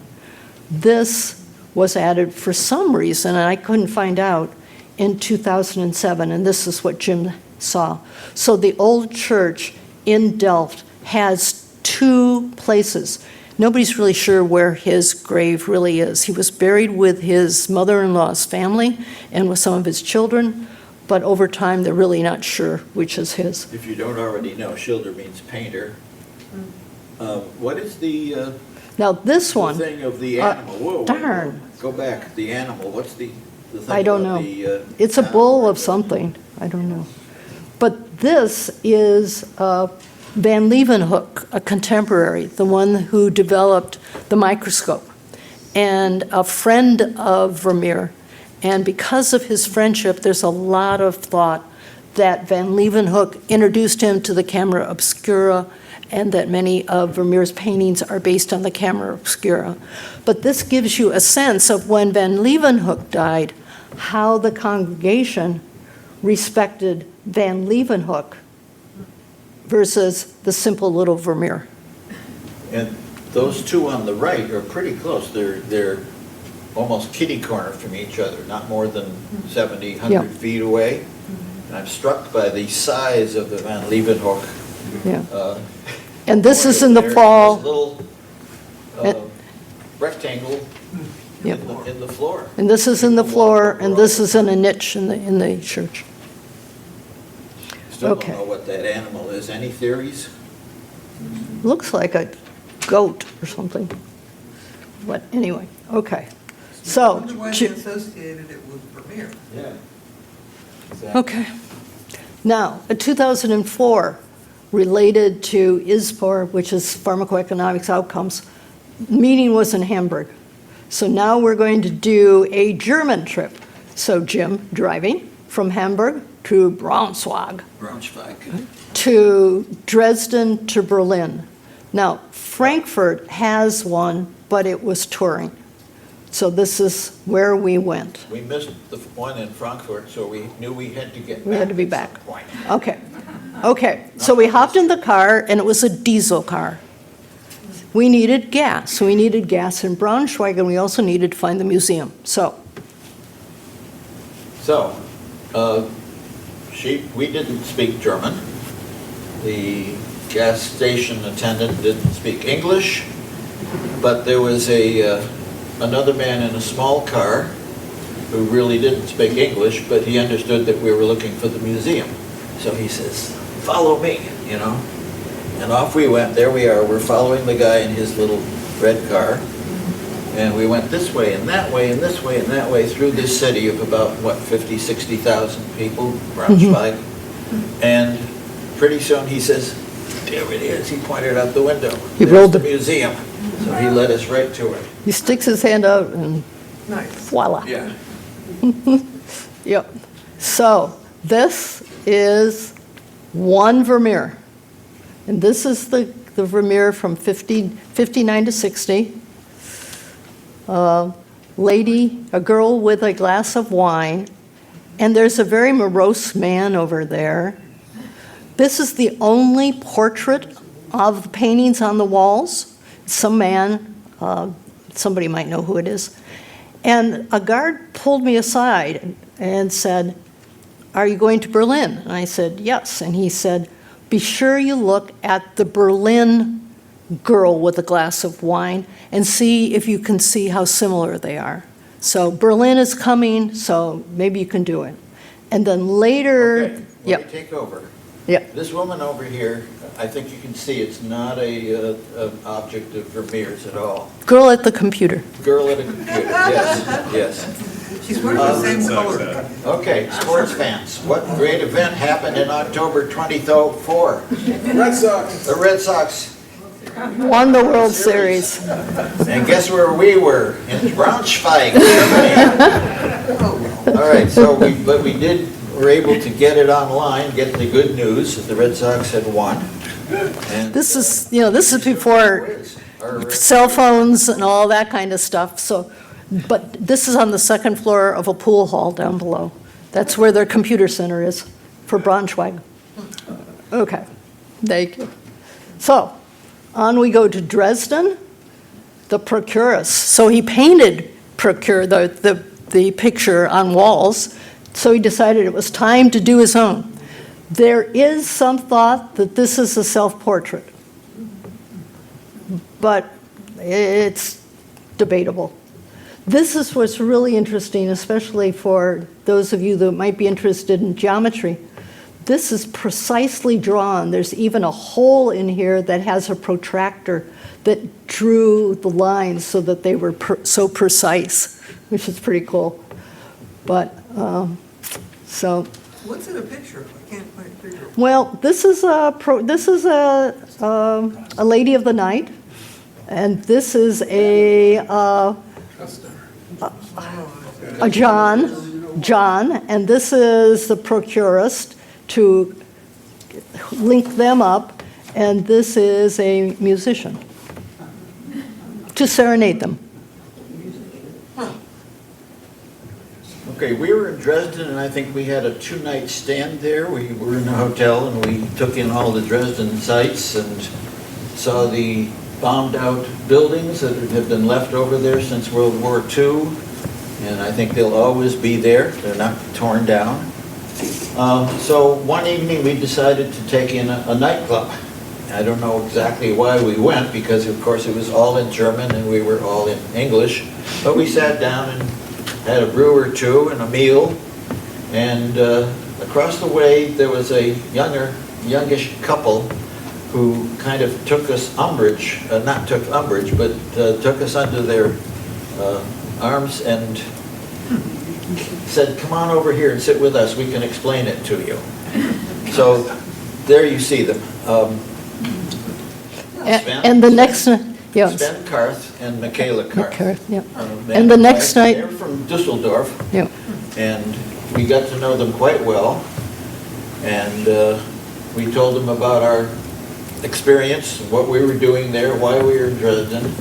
This was added for some reason, and I couldn't find out, in 2007, and this is what Jim saw. So the old church in Delft has two places. Nobody's really sure where his grave really is. He was buried with his mother-in-law's family and with some of his children, but over time, they're really not sure which is his. If you don't already know, Schilder means painter. What is the Now, this the one, thing of the animal? Whoa, darn. Go back. The animal. What's the thing I don't about know. the, It's a animal? bull of something, I don't know. But this is Van Leeuwenhoek, a contemporary, the one who developed the microscope, and a friend of Vermeer. And because of his friendship, there's a lot of thought that Van Leeuwenhoek introduced him to the camera obscura, and that many of Vermeer's paintings are based on the camera obscura. But this gives you a sense of when Van Leeuwenhoek died, how the congregation respected Van Leeuwenhoek versus the simple little Vermeer. And those two on the right are pretty close. They're almost kitty corner from each other, not more than 70, 100 Yeah. feet away. And I'm struck by the size of the Van Leeuwenhoek. Yeah. And this is in the There's fall. this little And- rectangle Yep. in the floor. And this is in the You can floor, walk and this across. is in a niche in the church. Still okay. don't know what that animal is. Any theories? Looks like a goat or something. But anyway, okay. So, I wonder why they associated it with Vermeer. Yeah. Exactly. okay. Now, in 2004, related to ISPOR, which is Pharmacoeconomics Outcomes, meeting was in Hamburg. So now we're going to do a German trip. So Jim, driving from Hamburg to Braunschweig, Braunschweig. to Dresden to Berlin. Now, Frankfurt has one, but it was touring. So this is where we went. We missed the one in Frankfurt, so we knew we had to get back. We had to be at some back. point. Okay, okay. So we hopped in the car, and it was a diesel car. We needed gas. We needed gas in Braunschweig, and we also needed to find the museum. So, We didn't speak German. The gas station attendant didn't speak English, but there was another man in a small car who really didn't speak English, but he understood that we were looking for the museum. So he says, "Follow me," you know. And off we went. There we are. We're following the guy in his little red car. And we went this way and that way and this way and that way through this city of about, 50, 60,000 people, Braunschweig. And pretty soon he says, "There it is." He pointed out the window. He There's rolled the the- museum. So he led us right to it. he sticks his hand out, and Nice. voila. Yeah. Yep. So this is one Vermeer. And this is the Vermeer from 59 to 60. A girl with a glass of wine. And there's a very morose man over there. This is the only portrait of the paintings on the walls. Some man, somebody might know who it is. And a guard pulled me aside and said, "Are you going to Berlin?" And I said, "Yes." And he said, "Be sure you look at the Berlin girl with a glass of wine and see if you can see how similar they are." So Berlin is coming, so maybe you can do it. And then later, Okay, let yep, me take over. yep, This woman over here, I think you can see it's not an object of Vermeer's at all. girl at the computer. Girl at a computer, yes, yes. She's wearing the same Red Sox color. hat. Okay, sports fans, what great event happened in October 2004? Red Sox. The Red Sox. Won the World Series. And guess where we were? In Braunschweig, Germany. All right, so we were able to get it online, get the good news that the Red Sox had won. And This is, this is before cell phones and all that kind of stuff, so, but this is on the second floor of a pool hall down below. That's where their computer center is for Braunschweig. Okay, thank you. So, on we go to Dresden, the Procurus. So he painted the picture on walls, so he decided it was time to do his own. There is some thought that this is a self-portrait, but it's debatable. This is what's really interesting, especially for those of you that might be interested in geometry. This is precisely drawn. There's even a hole in here that has a protractor that drew the lines so that they were so precise, which is pretty cool. But, so. What's it a picture of? I can't quite figure it. Well, this is a lady of the night, and this is a John, and this is the procurist to link them up, and this is a musician to serenade them. Okay, we were in Dresden, and I think we had a two-night stand there. We were in a hotel, and we took in all the Dresden sites and saw the bombed-out buildings that have been left over there since World War II, and I think they'll always be there. They're not torn down. So one evening, we decided to take in a nightclub. I don't know exactly why we went, because of course it was all in German and we were all in English, but we sat down and had a brew or two and a meal, and across the way there was a youngish couple who kind of took us umbrage, not took umbrage, but took us under their arms and said, "Come on over here and sit with us, we can explain it to you." So there you see them. And the next, yeah. Sven Karth and Michaela Karth. Yeah. Man And the next night. They're from Dusseldorf, Yeah. and we got to know them quite well. And we told them about our experience, what we were doing there, why we were in Dresden,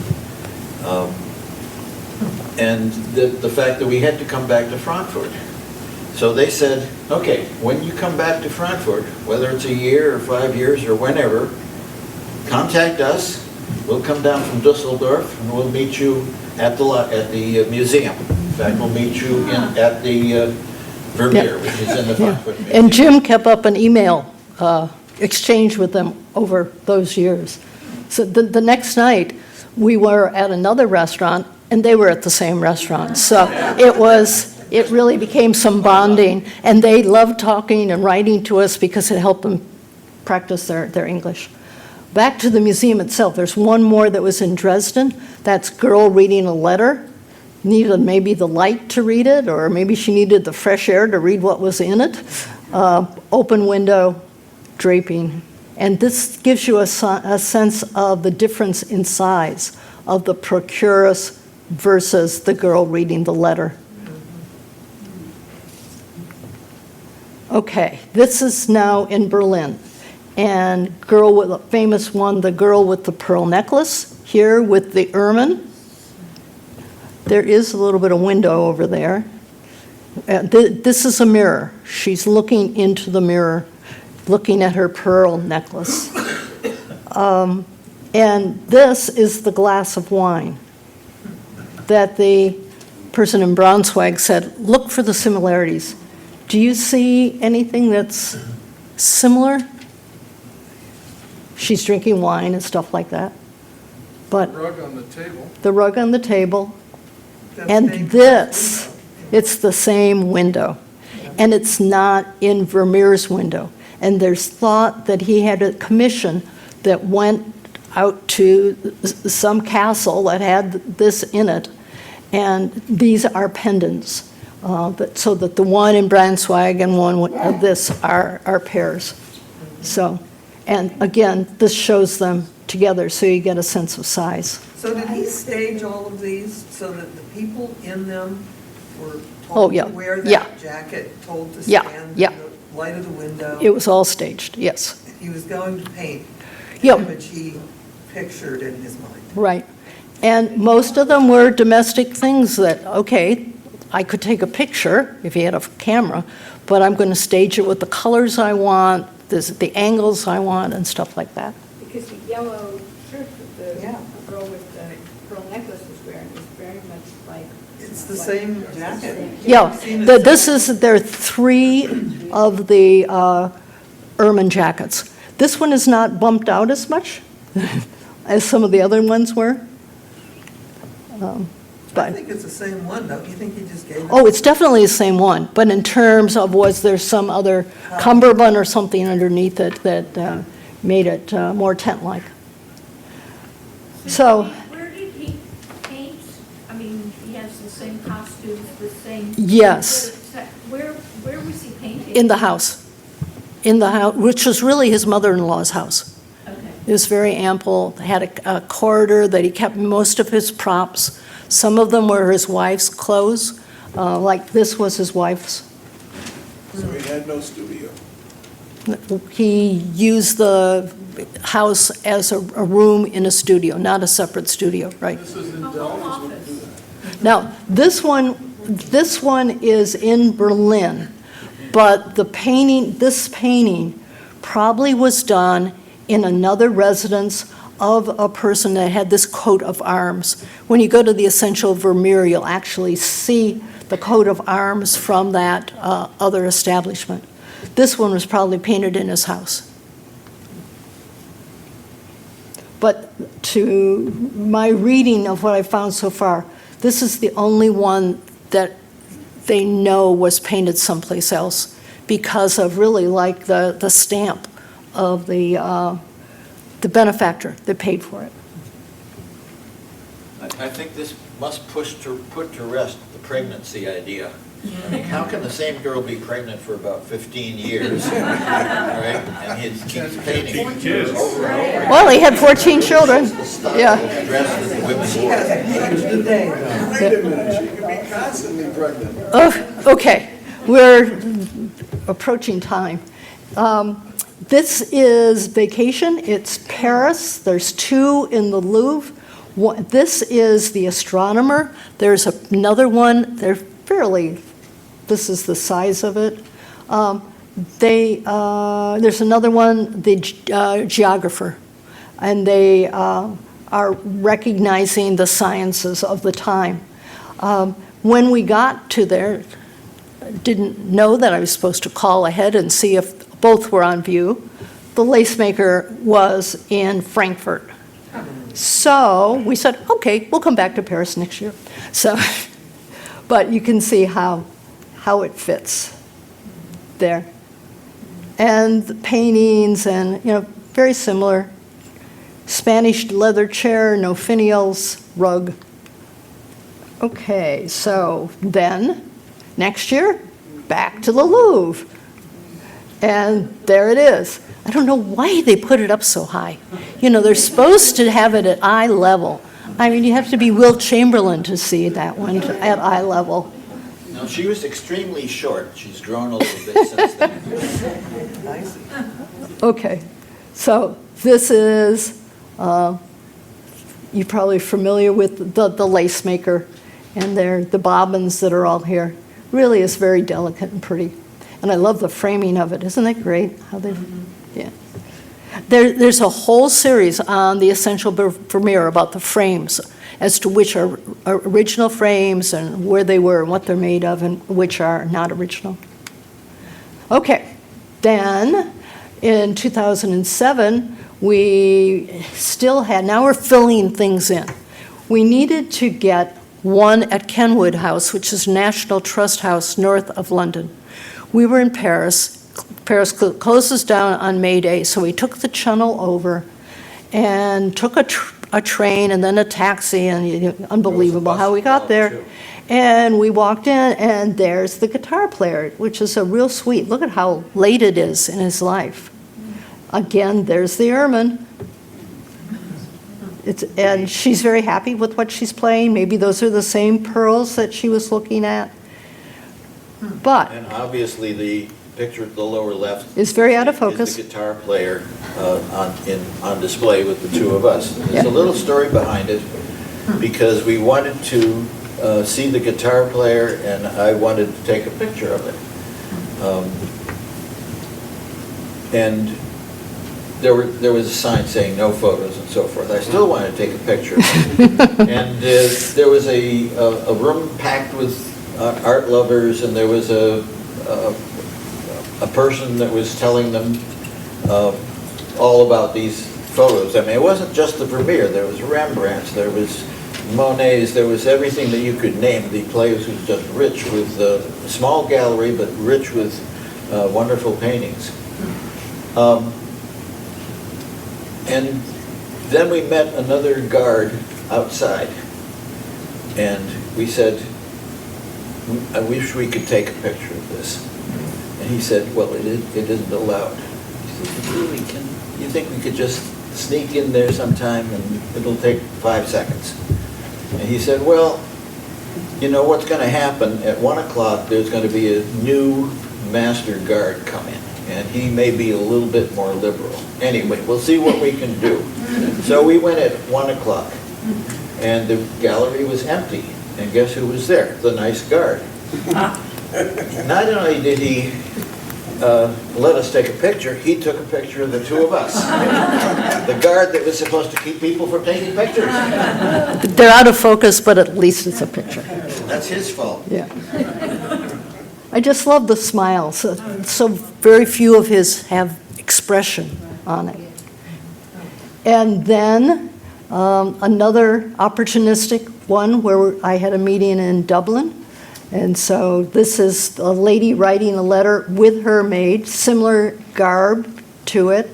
and the fact that we had to come back to Frankfurt. So they said, okay, when you come back to Frankfurt, whether it's a year or 5 years or whenever, contact us. We'll come down from Dusseldorf and we'll meet you at the museum. In fact, we'll meet you at the Vermeer, which is in the Frankfurt Museum. And Jim kept up an email exchange with them over those years. So the next night, we were at another restaurant, and they were at the same restaurant. So it really became some bonding, and they loved talking and writing to us because it helped them practice their English. Back to the museum itself, there's one more that was in Dresden. That's girl reading a letter. Needed maybe the light to read it, or maybe she needed the fresh air to read what was in it. Open window, draping. And this gives you a sense of the difference in size of the procurus versus the girl reading the letter. Okay, this is now in Berlin. And famous one, the girl with the pearl necklace, here with the ermine. There is a little bit of window over there. This is a mirror. She's looking into the mirror, looking at her pearl necklace. And this is the glass of wine that the person in Braunschweig said, look for the similarities. Do you see anything that's similar? She's drinking wine and stuff like that. But The rug on the table. the rug on the table, That's and named this, it's the same window. And it's not in Vermeer's window. And there's thought that he had a commission that went out to some castle that had this in it. And these are pendants. so that the one in Braunschweig and one of this are pairs. So, and again, this shows them together, so you get a sense of size. So did he stage all of these so that the people in them were Oh, told yeah, to wear yeah. that jacket, told to Yeah, stand yeah. in the light of the window? It was all staged, yes. He was going to paint the Yep. image he pictured in his mind. Right. And most of them were domestic things that, okay, I could take a picture if he had a camera, but I'm going to stage it with the colors I want, the angles I want, and stuff like that. Because the yellow shirt that the Yeah. girl with the pearl necklace was wearing is very much like. It's the same jacket. Yeah, Seen it. there are 3 of the ermine jackets. This one is not bumped out as much as some of the other ones were. I think it's the same one, don't you think he just gave it? Oh, it's definitely the same one, but in terms of was there some other cummerbund or something underneath it that made it more tent-like? So, Where did he paint? I mean, he has the same costumes, the same. yes, Where was he painting? in the house, which was really his mother-in-law's house. Okay. It was very ample, had a corridor that he kept most of his props. Some of them were his wife's clothes, like this was his wife's. So he had no studio. He used the house as a room in a studio, not a separate studio, right? This is in A home Delft. office. Now, this one is in Berlin, but this painting probably was done in another residence of a person that had this coat of arms. When you go to the Essential Vermeer, you'll actually see the coat of arms from that other establishment. This one was probably painted in his house. But to my reading of what I found so far, this is the only one that they know was painted someplace else because of really like the stamp of the benefactor that paid for it. I think this must put to rest the pregnancy idea. I mean, how can the same girl be pregnant for about 15 years, right? And he keeps painting. Kids. Well, he had 14 children. Yeah. Dressed as women. She hasn't aged a day, though. Wait a minute, she could be constantly pregnant. Oh, okay, we're approaching time. This is Vacation. It's Paris. There's 2 in the Louvre. This is The Astronomer. There's another one. They're fairly, this is the size of it. There's another one, The Geographer. And they are recognizing the sciences of the time. When we got to there, didn't know that I was supposed to call ahead and see if both were on view. The lace maker was in Frankfurt. So we said, okay, we'll come back to Paris next year. So, but you can see how it fits there. And the paintings and, very similar. Spanish leather chair, no finials, rug. Okay, so then, next year, back to the Louvre. And there it is. I don't know why they put it up so high. They're supposed to have it at eye level. I mean, you have to be Will Chamberlain to see that one at eye level. Now, she was extremely short. She's grown a little bit since then. Nice. Okay, so this is, you're probably familiar with the lace maker, and the bobbins that are all here. Really is very delicate and pretty. And I love the framing of it. Isn't that great? How they, yeah. There's a whole series on the Essential Vermeer about the frames, as to which are original frames and where they were and what they're made of and which are not original. Okay, then in 2007, we still had, now we're filling things in. We needed to get one at Kenwood House, which is National Trust House north of London. We were in Paris. Paris closes down on May Day, so we took the Channel over, and took a train and then a taxi, and unbelievable how we got there. And we walked in, and there's the guitar player, which is a real sweet. Look at how late it is in his life. Again, there's the ermine. And she's very happy with what she's playing. Maybe those are the same pearls that she was looking at. But And obviously, the picture at the lower left it's very out of is focus. the guitar player on display with the two of us. There's Yeah. a little story behind it, because we wanted to see the guitar player, and I wanted to take a picture of it. And there was a sign saying no photos and so forth. I still wanted to take a picture of it. And there was a room packed with art lovers, and there was a person that was telling them all about these photos. I mean, it wasn't just the Vermeer. There was Rembrandt's, there was Monet's, there was everything that you could name. The place was just rich with a small gallery, but rich with wonderful paintings. And then we met another guard outside, and we said, I wish we could take a picture of this. And he said, well, it isn't allowed. He said, really, you think we could just sneak in there sometime and it'll take 5 seconds? And he said, well, you know what's going to happen? At 1 o'clock, there's going to be a new master guard come in, and he may be a little bit more liberal. Anyway, we'll see what we can do. So we went at 1 o'clock, and the gallery was empty. And guess who was there? The nice guard. Not only did he let us take a picture, he took a picture of the two of us. The guard that was supposed to keep people from taking pictures. They're out of focus, but at least it's a picture. That's his fault. Yeah. I just love the smiles. So very few of his have expression on it. And then another opportunistic one where I had a meeting in Dublin. And so this is a lady writing a letter with her maid, similar garb to it.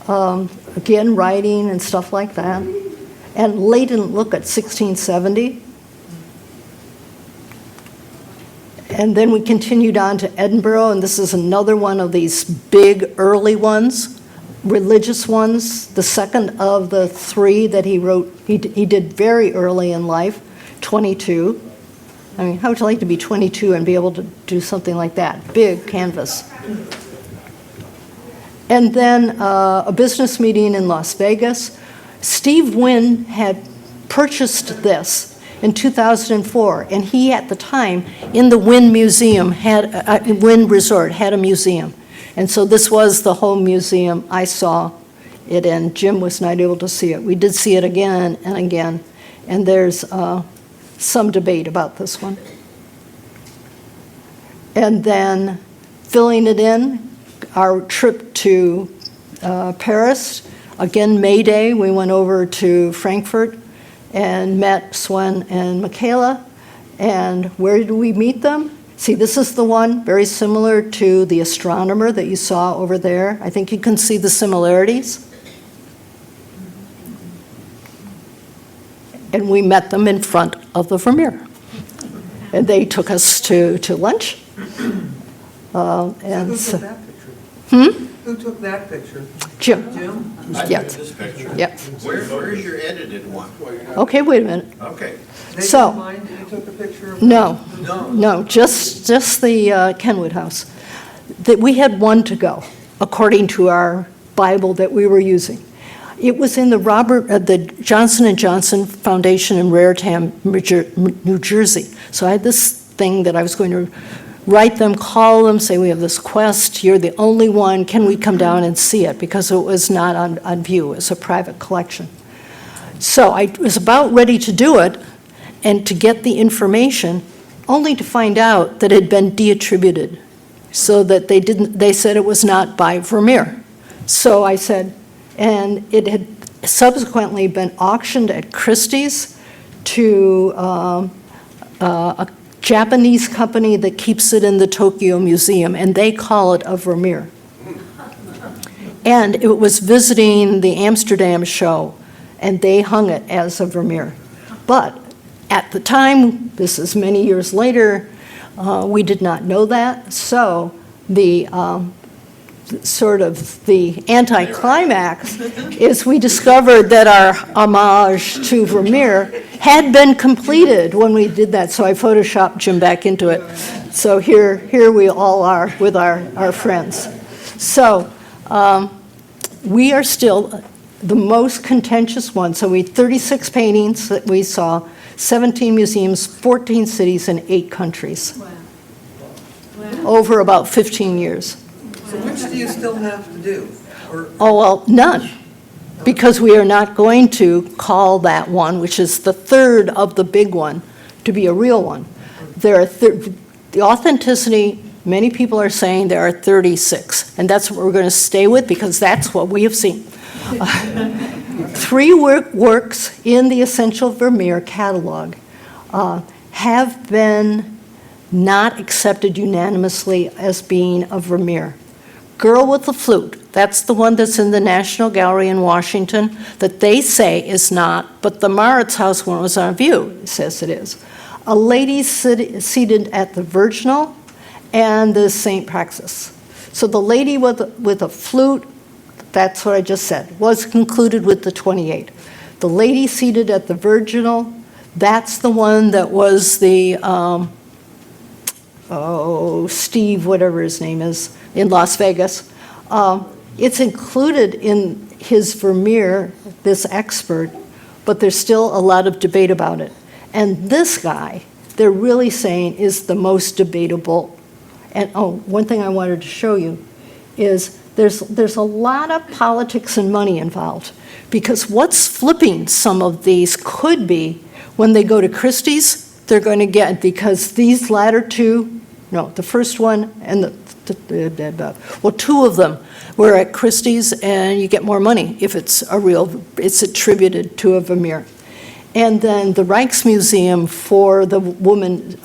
Again, writing and stuff like that. And latent look at 1670. And then we continued on to Edinburgh, and this is another one of these big early ones, religious ones, the second of the three that he wrote. He did very early in life, 22. I mean, how would you like to be 22 and be able to do something like that? Big canvas. And then a business meeting in Las Vegas. Steve Wynn had purchased this in 2004, and he, at the time, in the Wynn Museum, Wynn Resort, had a museum. And so this was the whole museum. I saw it, and Jim was not able to see it. We did see it again and again, and there's some debate about this one. And then filling it in, our trip to Paris, again, May Day, we went over to Frankfurt and met Swen and Michaela. And where did we meet them? See, this is the one very similar to the astronomer that you saw over there. I think you can see the similarities. And we met them in front of the Vermeer. And they took us to lunch. And Who so, took that picture? Who took that picture? Jim. Jim? I Yes. took this picture. Yes. Where's your edited one? Okay, wait a minute. Okay. They So- didn't mind that you took a picture of No, No. no, just the Kenwood House. That we had one to go, according to our Bible that we were using. It was in the Johnson & Johnson Foundation in Raritan, New Jersey. So I had this thing that I was going to write them, call them, say, we have this quest, you're the only one, can we come down and see it? Because it was not on view, it was a private collection. So I was about ready to do it and to get the information, only to find out that it had been deattributed, so that they said it was not by Vermeer. So I said, and it had subsequently been auctioned at Christie's to a Japanese company that keeps it in the Tokyo Museum, and they call it a Vermeer. And it was visiting the Amsterdam show, and they hung it as a Vermeer. But at the time, this is many years later, we did not know that, so the sort of the anticlimax is we discovered that our homage to Vermeer had been completed when we did that, so I photoshopped Jim back into it. So here we all are with our friends. So we are still the most contentious one. So we had 36 paintings that we saw, 17 museums, 14 cities, and 8 countries. Wow. Over about 15 years. So which do you still have to do? Or Oh, well, none, because we are not going to call that one, which is the third of the big one, to be a real one. There are the authenticity, many people are saying there are 36, and that's what we're going to stay with because that's what we have seen. 3 works in the Essential Vermeer catalog have been not accepted unanimously as being a Vermeer. Girl with the Flute, that's the one that's in the National Gallery in Washington that they say is not, but the Maritz House one was on view, says it is. A lady seated at the Virginal and the St. Praxis. So the lady with a flute, that's what I just said, was concluded with the 28. The lady seated at the Virginal, that's the one that was the, Steve, whatever his name is, in Las Vegas. It's included in his Vermeer, this expert, but there's still a lot of debate about it. And this guy, they're really saying is the most debatable. And one thing I wanted to show you is there's a lot of politics and money involved, because what's flipping some of these could be when they go to Christie's, they're going to get, because these latter two, no, the first one and well, 2 of them were at Christie's, and you get more money if it's it's attributed to a Vermeer. And then the Rijksmuseum, for the woman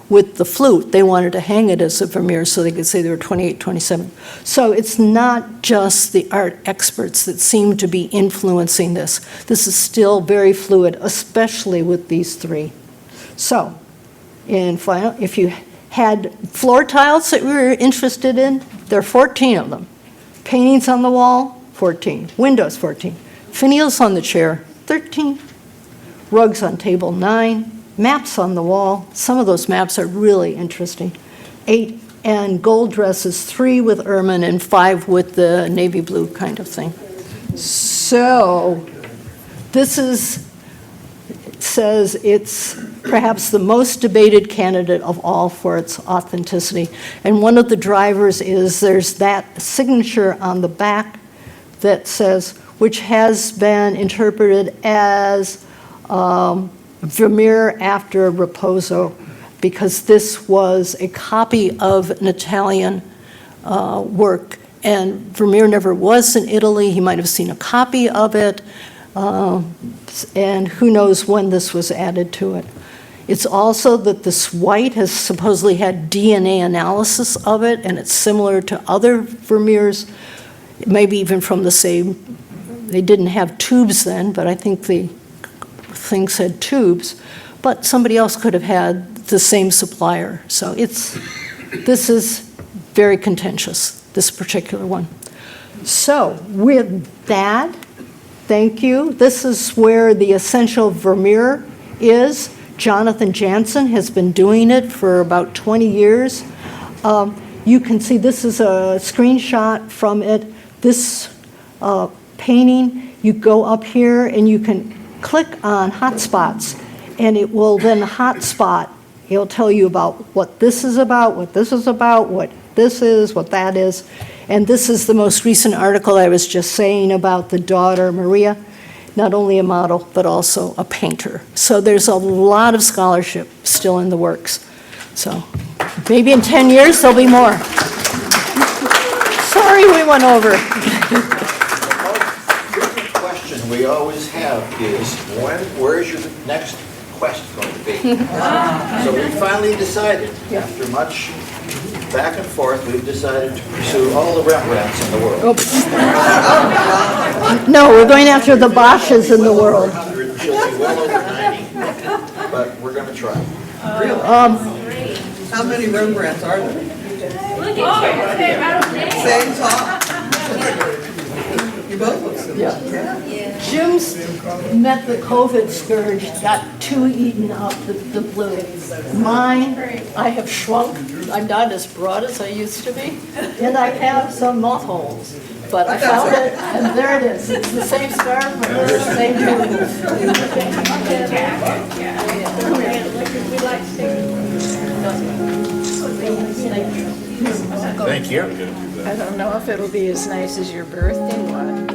with the flute, they wanted to hang it as a Vermeer so they could say there were 28, 27. So it's not just the art experts that seem to be influencing this. This is still very fluid, especially with these 3. So, in final, if you had floor tiles that we were interested in, there are 14 of them. Paintings on the wall, 14. Windows, 14. Finials on the chair, 13. Rugs on table, 9. Maps on the wall. Some of those maps are really interesting. 8. And gold dresses, 3 with ermine and 5 with the navy blue kind of thing. So this says it's perhaps the most debated candidate of all for its authenticity. And one of the drivers is there's that signature on the back that says, which has been interpreted as Vermeer after Raposo, because this was a copy of an Italian work. And Vermeer never was in Italy. He might have seen a copy of it. And who knows when this was added to it. It's also that this white has supposedly had DNA analysis of it, and it's similar to other Vermeers, maybe even from the same, they didn't have tubes then, but I think the things had tubes, but somebody else could have had the same supplier. So this is very contentious, this particular one. So with that, thank you. This is where the Essential Vermeer is. Jonathan Jansen has been doing it for about 20 years. You can see this is a screenshot from it. This painting, you go up here and you can click on hotspots, and it will then hotspot. It'll tell you about what this is about, what this is about, what this is, what that is. And this is the most recent article I was just saying about the daughter, Maria, not only a model, but also a painter. So there's a lot of scholarship still in the works. So maybe in 10 years, there'll be more. Sorry we went over. The question we always have is, where's your next quest going to be? So we finally decided, after much back and forth, we've decided to pursue all the Rembrandts in the world. No, we're going after the Bosches in the world. She'll be well over 90, but we're going to try. How many Rembrandts are there? Same top? You both look similar. Jim's met the COVID scourge, got too eaten up, the blue. Mine, I have shrunk. I'm not as broad as I used to be. And I have some moth holes. But I found it, and there it is. It's the same scarf, but it's the same Thank you. I don't know if it'll be as nice as your birthday one.